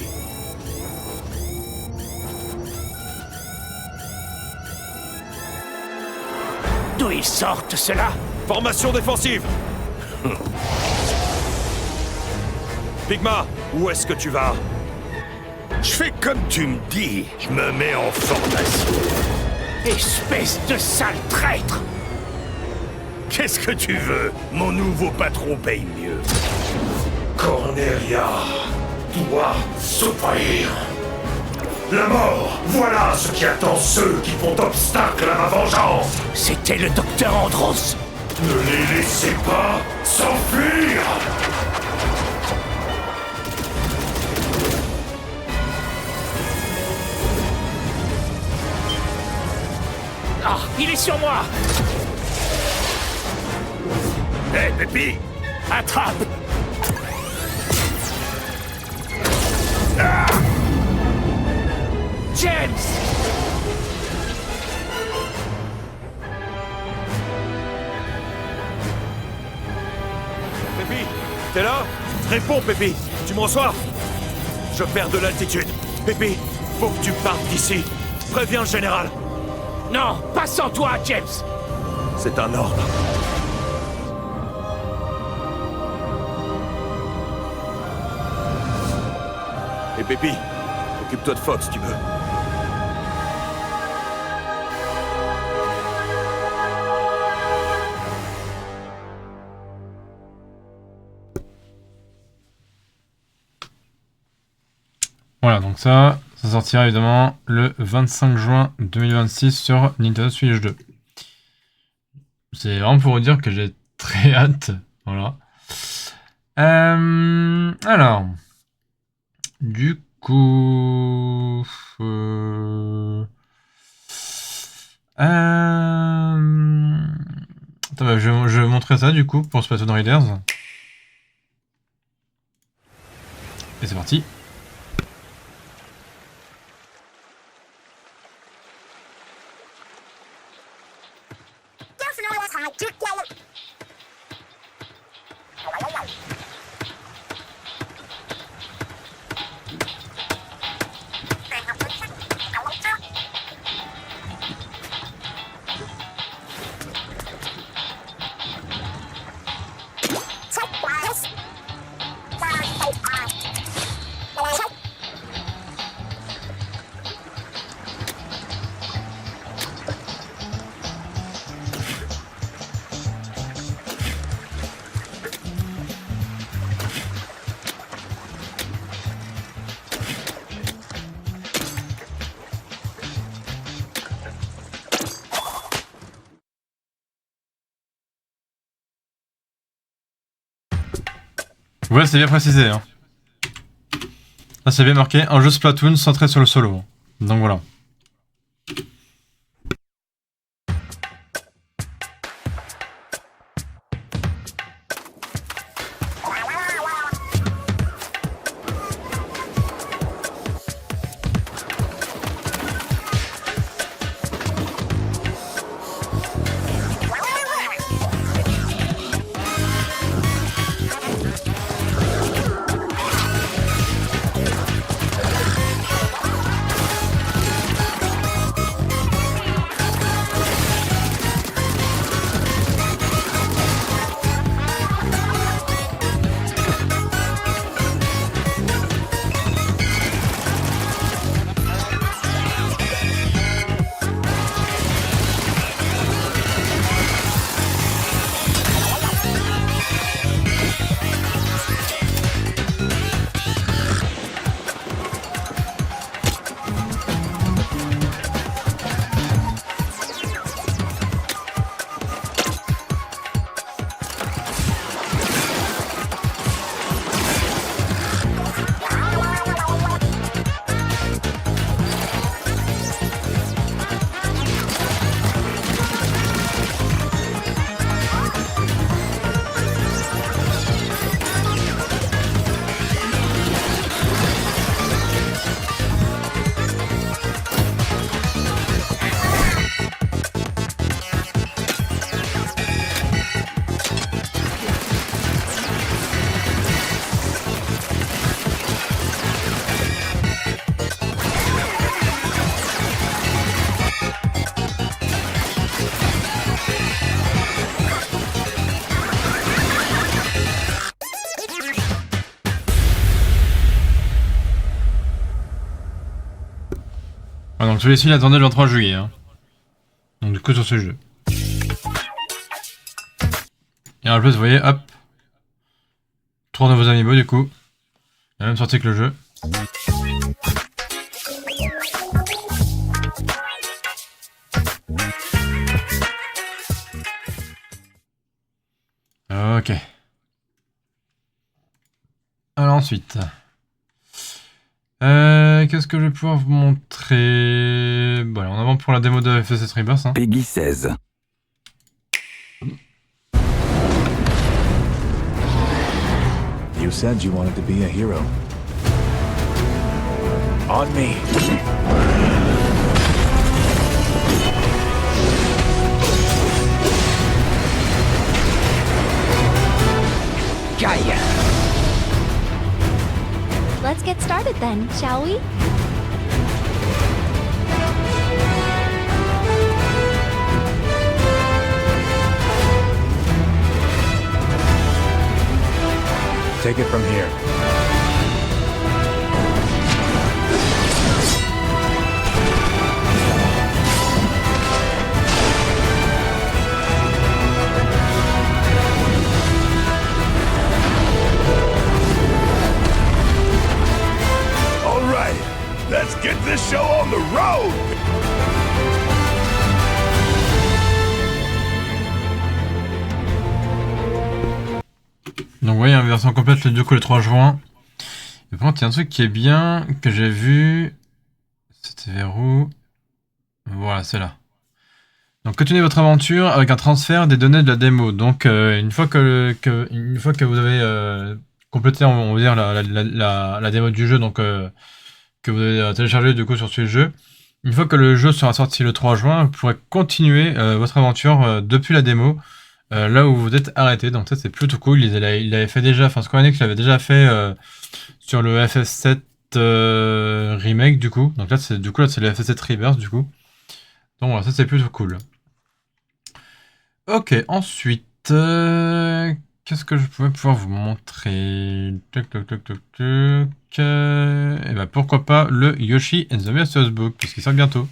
D'où ils sortent, cela? Formation défensive! Pigma, où est-ce que tu vas? Je fais comme tu me dis, je me mets en formation. Espèce de sale traître! Qu'est-ce que tu veux? Mon nouveau patron paye mieux. Cornelia, dois souffrir. La mort, voilà ce qui attend ceux qui font obstacle à ma vengeance. C'était le docteur Andros. Ne les laissez pas s'enfuir. Ah, il est sur moi. Hé, Pépi! Attrape. James. Pépi, t'es là? Réponds, Pépi. Tu me reçois? Je perds de l'altitude. Pépi, faut que tu partes d'ici. Préviens le général. Non, pas sans toi, James. C'est un ordre. Et Pépi, occupe-toi de Fox, tu veux. Voilà, donc ça sortira évidemment le 25 juin 2026 sur Nintendo Switch 2. C'est vraiment pour vous dire que j'ai très hâte. Voilà. Alors. Du coup... Attends, bah, je vais montrer ça du coup pour Splatoon Raiders. Et c'est parti. Ouais, c'est bien précisé. Hein. Là, c'est bien marqué. Un jeu Splatoon centré sur le solo. Donc voilà. Donc celui-ci, il attendait le 23 juillet. Hein. Donc du coup, sur ce jeu. Et en plus, vous voyez, hop. 3 nouveaux amiibo du coup. La même sortie que le jeu. Ok. Alors ensuite. Qu'est-ce que je vais pouvoir vous montrer? Bon, allez, en avant pour la démo de FF7 Rebirth. Hein. Peggy 16. You said you wanted to be a hero. On me. Gaia. Let's get started then, shall we? Take it from here. All right, let's get this show on the road. Donc vous voyez, une version complète du coup le 3 juin. Et par contre, il y a un truc qui est bien, que j'ai vu. C'était vers où? Voilà, c'est là. Donc continuez votre aventure avec un transfert des données de la démo. Donc une fois que vous avez complété, on va dire, la démo du jeu, donc que vous avez téléchargé du coup sur ce jeu, une fois que le jeu sera sorti le 3 juin, vous pourrez continuer votre aventure depuis la démo. Là où vous êtes arrêté, donc ça c'est plutôt cool. Il avait fait déjà, enfin Square Enix l'avait déjà fait sur le FF7 remake du coup. Donc là c'est le FF7 Rebirth du coup. Donc voilà, ça c'est plutôt cool. Ok, ensuite qu'est-ce que je pouvais pouvoir vous montrer? Et bah pourquoi pas le Yoshi and the Mysterious Book puisqu'il sort bientôt.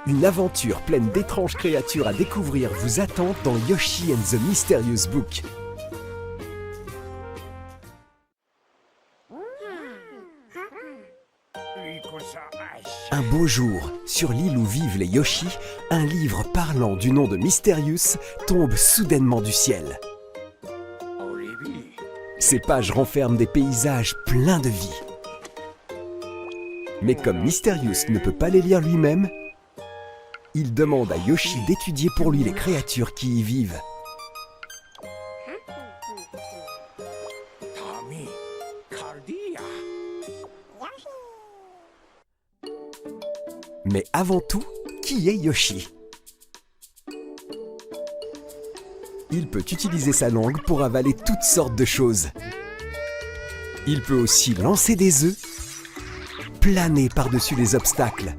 Une aventure pleine d'étranges créatures à découvrir vous attend dans Yoshi and the Mysterious Book. Un beau jour, sur l'île où vivent les Yoshi, un livre parlant du nom de Mysterious tombe soudainement du ciel. Ces pages renferment des paysages pleins de vie. Mais comme Mysterious ne peut pas les lire lui-même, il demande à Yoshi d'étudier pour lui les créatures qui y vivent. Mais avant tout, qui est Yoshi? Il peut utiliser sa langue pour avaler toutes sortes de choses. Il peut aussi lancer des œufs, planer par-dessus les obstacles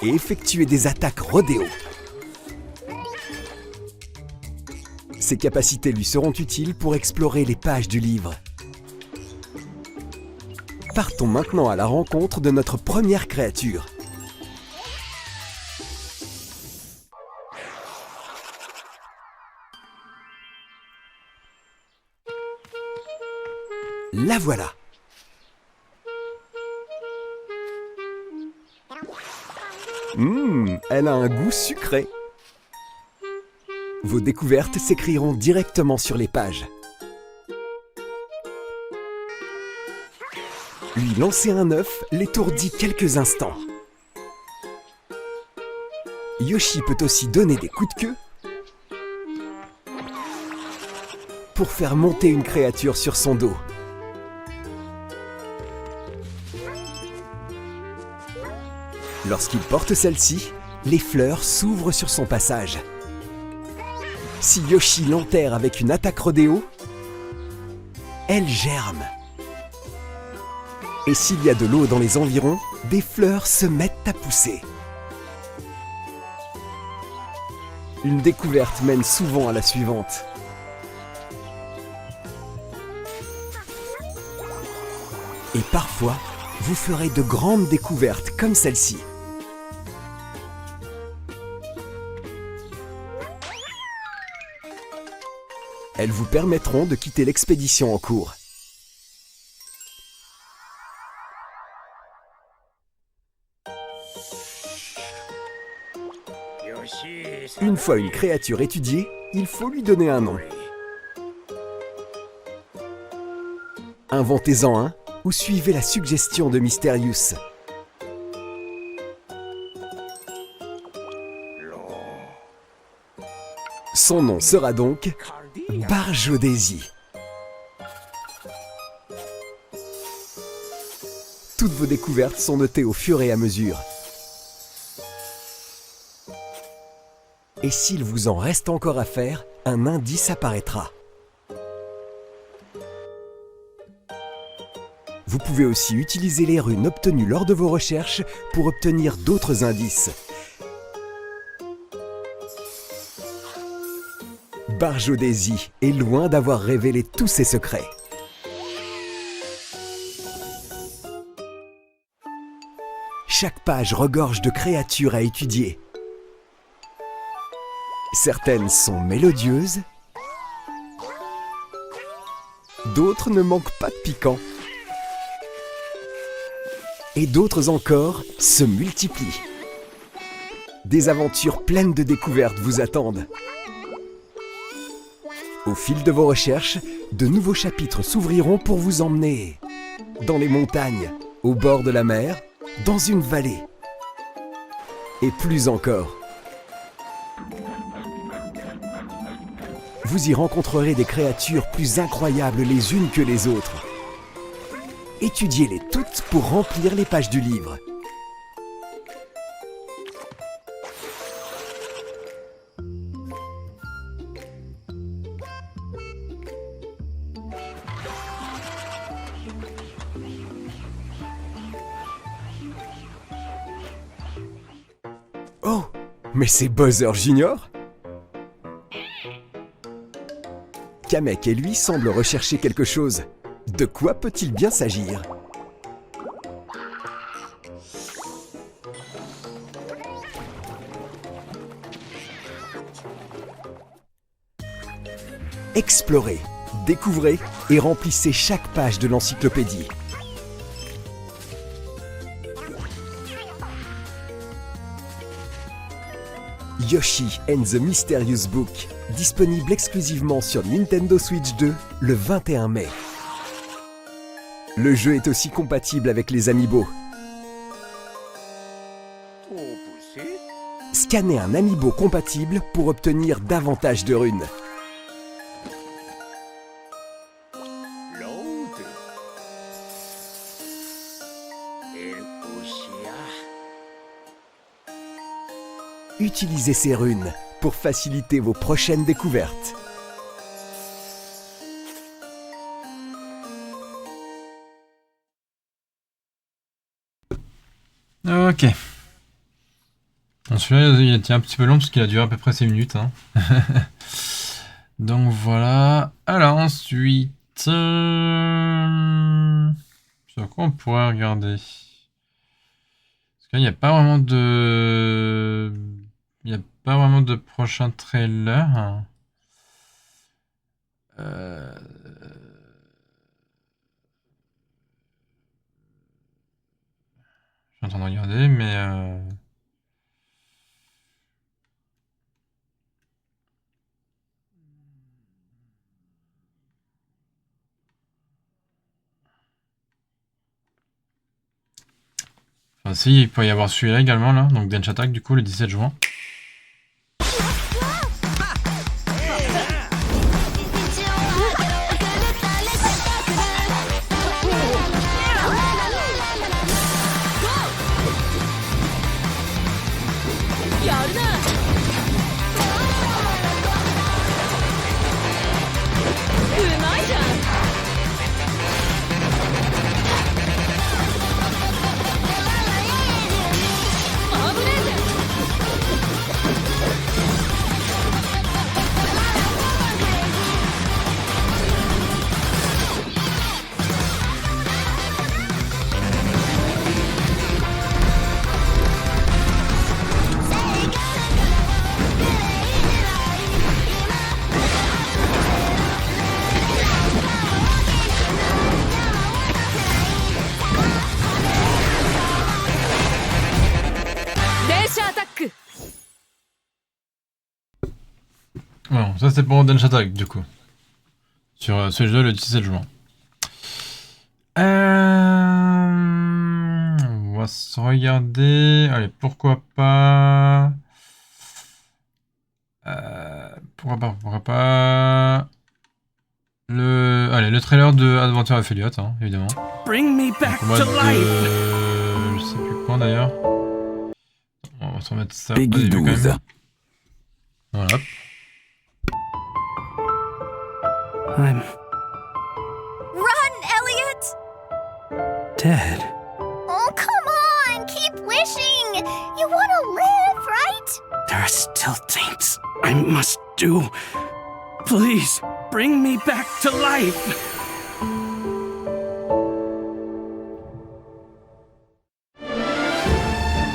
et effectuer des attaques rodéo. Ses capacités lui seront utiles pour explorer les pages du livre. Partons maintenant à la rencontre de notre première créature. La voilà. Elle a un goût sucré. Vos découvertes s'écriront directement sur les pages. Lui lancer un œuf l'étourdit quelques instants. Yoshi peut aussi donner des coups de queue pour faire monter une créature sur son dos. Lorsqu'il porte celle-ci, les fleurs s'ouvrent sur son passage. Si Yoshi l'enterre avec une attaque rodéo, elle germe. Et s'il y a de l'eau dans les environs, des fleurs se mettent à pousser. Une découverte mène souvent à la suivante. Et parfois, vous ferez de grandes découvertes comme celle-ci. Elles vous permettront de quitter l'expédition en cours. Une fois une créature étudiée, il faut lui donner un nom. Inventez-en un ou suivez la suggestion de Mysterious. Son nom sera donc Barjodesi. Toutes vos découvertes sont notées au fur et à mesure. Et s'il vous en reste encore à faire, un indice apparaîtra. Vous pouvez aussi utiliser les runes obtenues lors de vos recherches pour obtenir d'autres indices. Barjodesi est loin d'avoir révélé tous ses secrets. Chaque page regorge de créatures à étudier. Certaines sont mélodieuses, d'autres ne manquent pas de piquant. Et d'autres encore se multiplient. Des aventures pleines de découvertes vous attendent. Au fil de vos recherches, de nouveaux chapitres s'ouvriront pour vous emmener dans les montagnes, au bord de la mer, dans une vallée. Et plus encore. Vous y rencontrerez des créatures plus incroyables les unes que les autres. Étudiez-les toutes pour remplir les pages du livre. Oh, mais c'est Bowser Junior ? Kamek et lui semblent rechercher quelque chose. De quoi peut-il bien s'agir ? Explorez, découvrez et remplissez chaque page de l'encyclopédie. Yoshi and the Mysterious Book, disponible exclusivement sur Nintendo Switch 2 le 21 mai. Le jeu est aussi compatible avec les amiibo. Scannez un amiibo compatible pour obtenir davantage de runes. Utilisez ces runes pour faciliter vos prochaines découvertes. Ok. Bon, celui-là, il était un petit peu long parce qu'il a duré à peu près 6 minutes. Hein. Donc voilà. Alors ensuite... Sur quoi on pourrait regarder? Parce qu'il n'y a pas vraiment de... Il n'y a pas vraiment de prochain trailer. Je suis en train de regarder, mais... Enfin si, il peut y avoir celui-là également, là. Donc Densha Attack, du coup, le 17 juin. Bon, ça c'est pour Densha Attack du coup. Sur Switch 2 le 17 juin. On va se regarder. Allez, pourquoi pas. Pourquoi pas. Le trailer de Adventure of Elliot, hein, évidemment. Bring me back Donc, to life. je sais plus quand d'ailleurs. On va se remettre ça. Peggy au début, quand 12. même. Voilà. I'm Run, Elliot! dead. Oh, come on! Keep wishing! You want to live, right? There are still things I must do. Please, bring me back to life.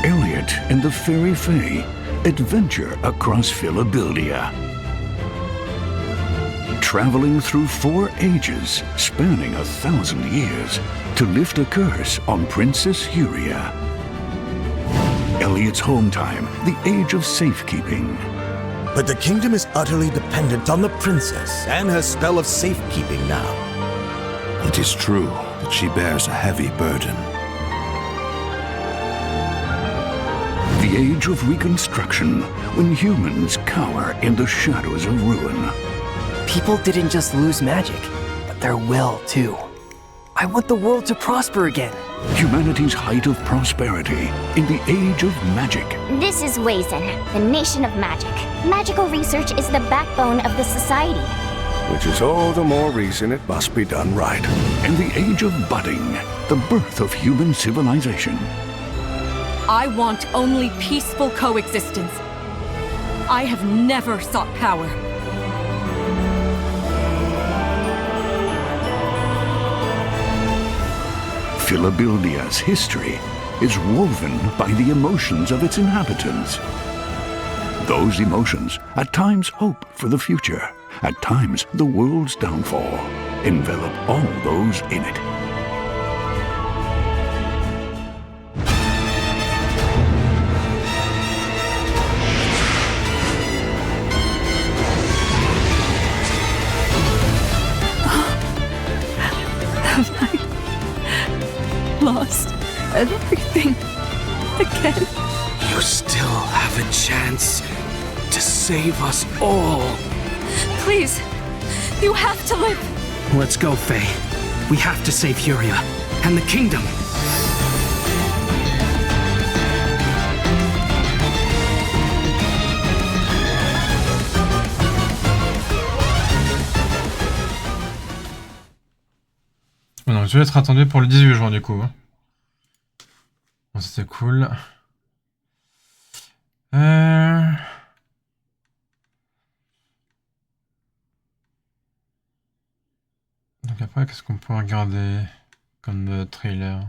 Elliot and the Fairy Fae adventure across Philadelphia. Traveling through 4 ages, spanning 1,000 years, to lift a curse on Princess Huria. Elliot's home time, the age of safekeeping. But the kingdom is utterly dependent on the princess and her spell of safekeeping now. It is true that she bears a heavy burden. The age of reconstruction, when humans cower in the shadows of ruin. People didn't just lose magic, but their will too. I want the world to prosper again. Humanity's height of prosperity in the age of magic. This is Weizen, the nation of magic. Magical research is the backbone of the society. Which is all the more reason it must be done right. And the age of budding, the birth of human civilization. I want only peaceful coexistence. I have never sought power. Philadelphia's history is woven by the emotions of its inhabitants. Those emotions, at times hope for the future, at times the world's downfall, envelop all those in it. Lost everything again. You still have a chance to save us all. Please, you have to live. Let's go, Faye. We have to save Huria and the kingdom. Donc je vais être attendu pour le 18 juin du coup. Bon, c'était cool. Donc après, qu'est-ce qu'on peut regarder comme trailer?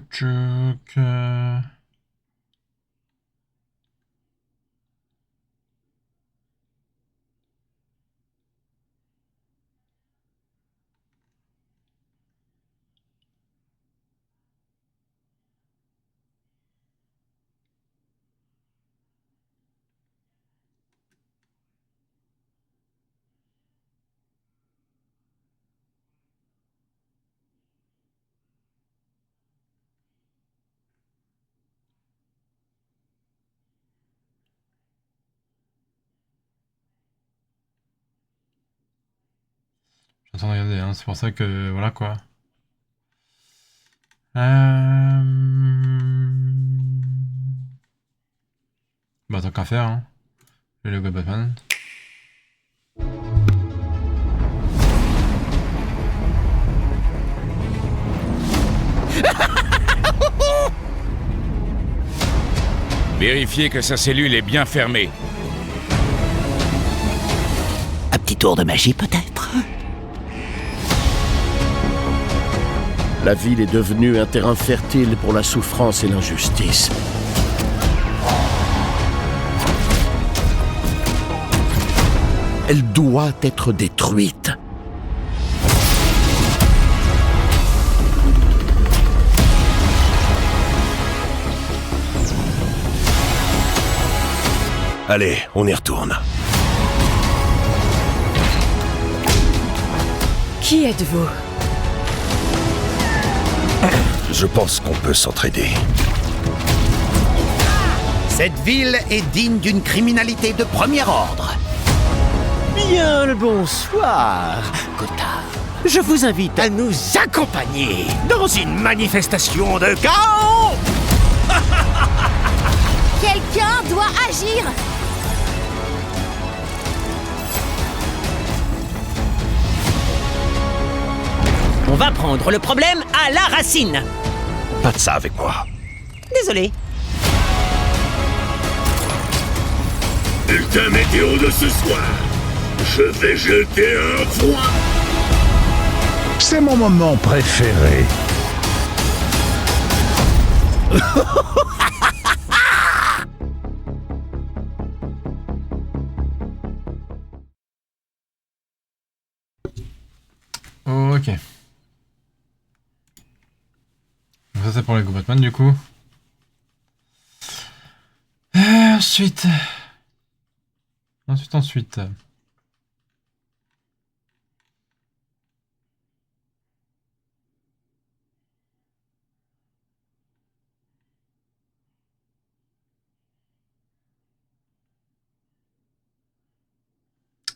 Tchouk. J'attends de regarder, hein, c'est pour ça que voilà quoi. Bah tant qu'à faire, hein. Le logo Batman. Vérifiez que sa cellule est bien fermée. Un petit tour de magie peut-être? La ville est devenue un terrain fertile pour la souffrance et l'injustice. Elle doit être détruite. Allez, on y retourne. Qui êtes-vous? Je pense qu'on peut s'entraider. Cette ville est digne d'une criminalité de premier ordre. Bien le bonsoir, Gotham. Je vous invite à nous accompagner dans une manifestation de chaos. Quelqu'un doit agir! On va prendre le problème à la racine. Pas de ça avec moi. Désolé. Bulletin météo de ce soir. Je vais jeter un foin. C'est mon moment préféré. Ok. Donc ça c'est pour les Go Batman du coup. Ensuite.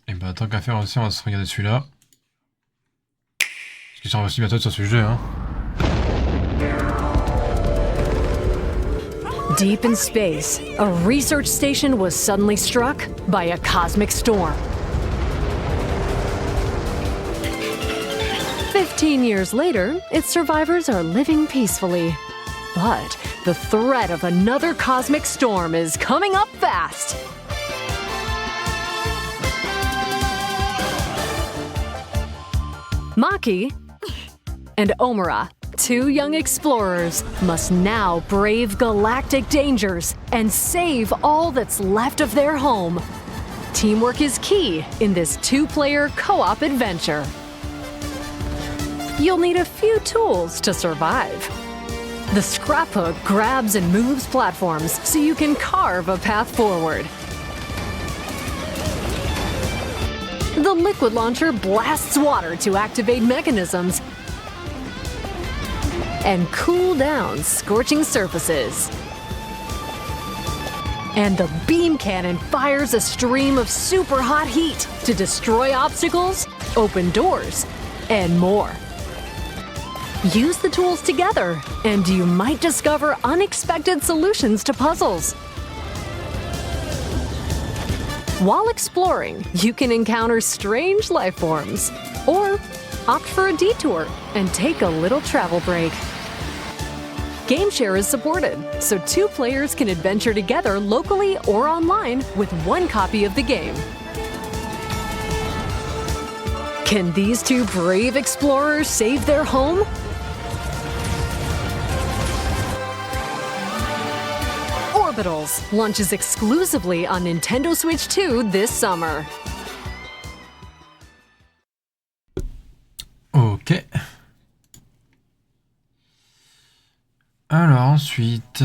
Et bah tant qu'à faire aussi on va se regarder celui-là. Parce qu'il sort aussi bientôt sur ce jeu hein. Deep in space, a research station was suddenly struck by a cosmic storm. 15 years later, its survivors are living peacefully. But the threat of another cosmic storm is coming up fast. Maki and Omura, two young explorers, must now brave galactic dangers and save all that's left of their home. Teamwork is key in this two-player co-op adventure. You'll need a few tools to survive. The scraphook grabs and moves platforms so you can carve a path forward. The liquid launcher blasts water to activate mechanisms and cool down scorching surfaces. And the beam cannon fires a stream of super hot heat to destroy obstacles, open doors, and more. Use the tools together, and you might discover unexpected solutions to puzzles. While exploring, you can encounter strange life forms, or opt for a detour and take a little travel break. GameShare is supported, so two players can adventure together locally or online with one copy of the game. Can these two brave explorers save their home? Orbitals launches exclusively on Nintendo Switch 2 this summer. Ok. Alors ensuite...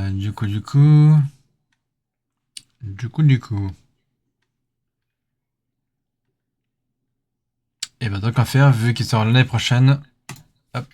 Du coup... Et bah tant qu'à faire, vu qu'il sort l'année prochaine... Hop.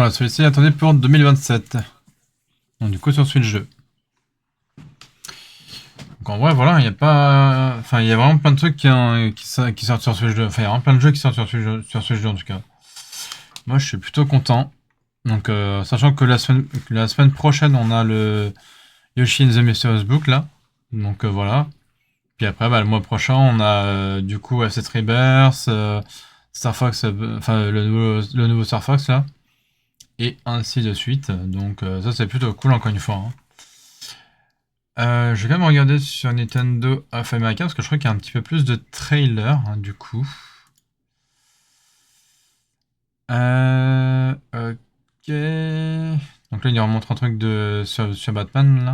voilà, celui-ci est attendu pour 2027. Donc du coup sur Switch 2. Donc en vrai, voilà, il y a pas... Enfin, il y a vraiment plein de trucs qui sortent sur Switch 2. Enfin, il y a vraiment plein de jeux qui sortent sur Switch 2 en tout cas. Moi, je suis plutôt content. Donc, sachant que la semaine prochaine, on a le Yoshi in the Mysterious Book, là. Donc, voilà. Puis après, bah, le mois prochain, on a du coup Asset Rebirth, Star Fox, enfin, le nouveau Star Fox, là. Et ainsi de suite. Donc, ça, c'est plutôt cool, encore une fois. Hein. Je vais quand même regarder sur Nintendo of America, parce que je crois qu'il y a un petit peu plus de trailers, hein, du coup. Ok. Donc là, il nous remontre un truc sur Batman, là.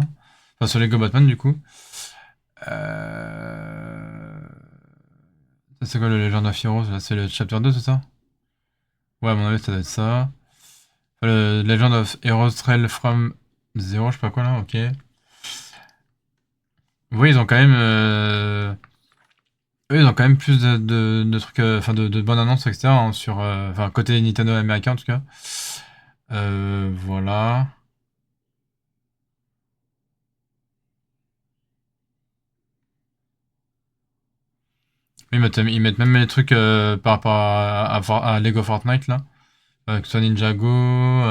Enfin, sur Lego Batman, du coup. Ça, c'est quoi le Legend of Heroes? Là, c'est le Chapter 2, c'est ça? Ouais, à mon avis, ça doit être ça. Enfin, le Legend of Heroes Trail from Zero, je sais pas quoi, là, ok. Oui, ils ont quand même... Eux, ils ont quand même plus de trucs... Enfin, de bonnes annonces, etc. Hein, sur... Enfin, côté Nintendo américain, en tout cas. Voilà. Ils mettent même les trucs par rapport à Lego Fortnite, là. Que ce soit Ninjago,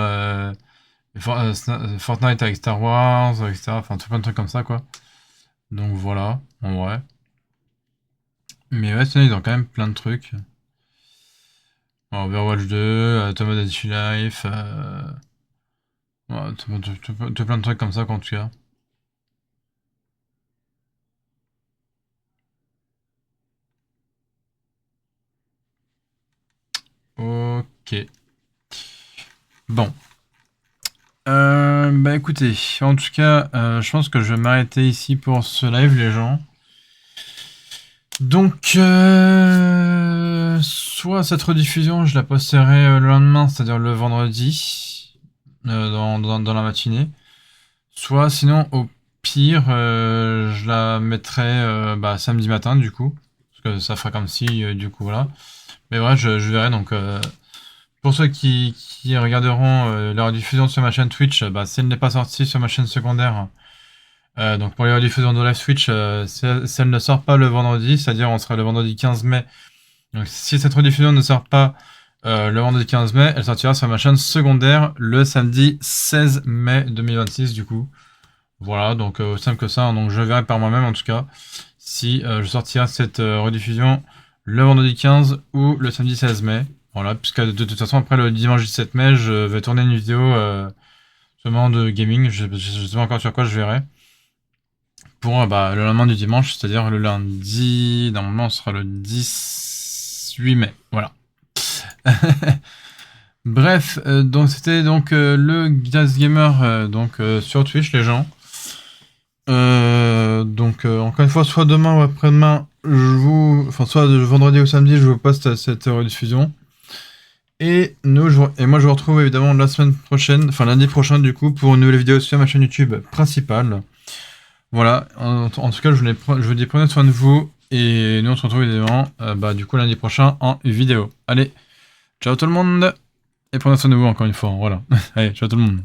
Fortnite avec Star Wars, etc. Enfin, tout plein de trucs comme ça, quoi. Donc voilà, en vrai. Mais ouais, sinon, ils ont quand même plein de trucs. Overwatch 2, Tomodachi Life, ouais, tout plein de trucs comme ça, en tout cas. Ok. Bon. Bah écoutez, en tout cas, je pense que je vais m'arrêter ici pour ce live, les gens. Donc, soit cette rediffusion, je la posterai le lendemain, c'est-à-dire le vendredi, dans la matinée. Soit sinon, au pire, je la mettrai samedi matin, du coup. Parce que ça fera comme si, du coup, voilà. Mais voilà, je verrai, donc... Pour ceux qui regarderont la rediffusion sur ma chaîne Twitch, si elle n'est pas sortie sur ma chaîne secondaire, donc pour les rediffusions de live Twitch, si elle ne sort pas le vendredi, c'est-à-dire on sera le vendredi 15 mai. Donc si cette rediffusion ne sort pas le vendredi 15 mai, elle sortira sur ma chaîne secondaire le samedi 16 mai 2026 du coup. Voilà, donc aussi simple que ça, hein, donc je verrai par moi-même en tout cas si je sortirai cette rediffusion le vendredi 15 ou le samedi 16 mai. Voilà, puisque de toute façon, après le dimanche 17 mai, je vais tourner une vidéo seulement de gaming. Je sais pas encore sur quoi je verrai. Pour le lendemain du dimanche, c'est-à-dire le lundi, normalement, ce sera le 18 mai. Voilà. Bref, donc c'était donc le Guitarist Gamer sur Twitch, les gens. Donc encore une fois, soit demain ou après-demain, soit de vendredi ou samedi, je vous poste cette rediffusion. Et moi je vous retrouve évidemment la semaine prochaine, enfin lundi prochain du coup, pour une nouvelle vidéo sur ma chaîne YouTube principale. Voilà, en tout cas je vous dis prenez soin de vous, et nous on se retrouve évidemment du coup lundi prochain en vidéo. Allez, ciao tout le monde, et prenez soin de vous encore une fois, voilà. Allez, ciao tout le monde.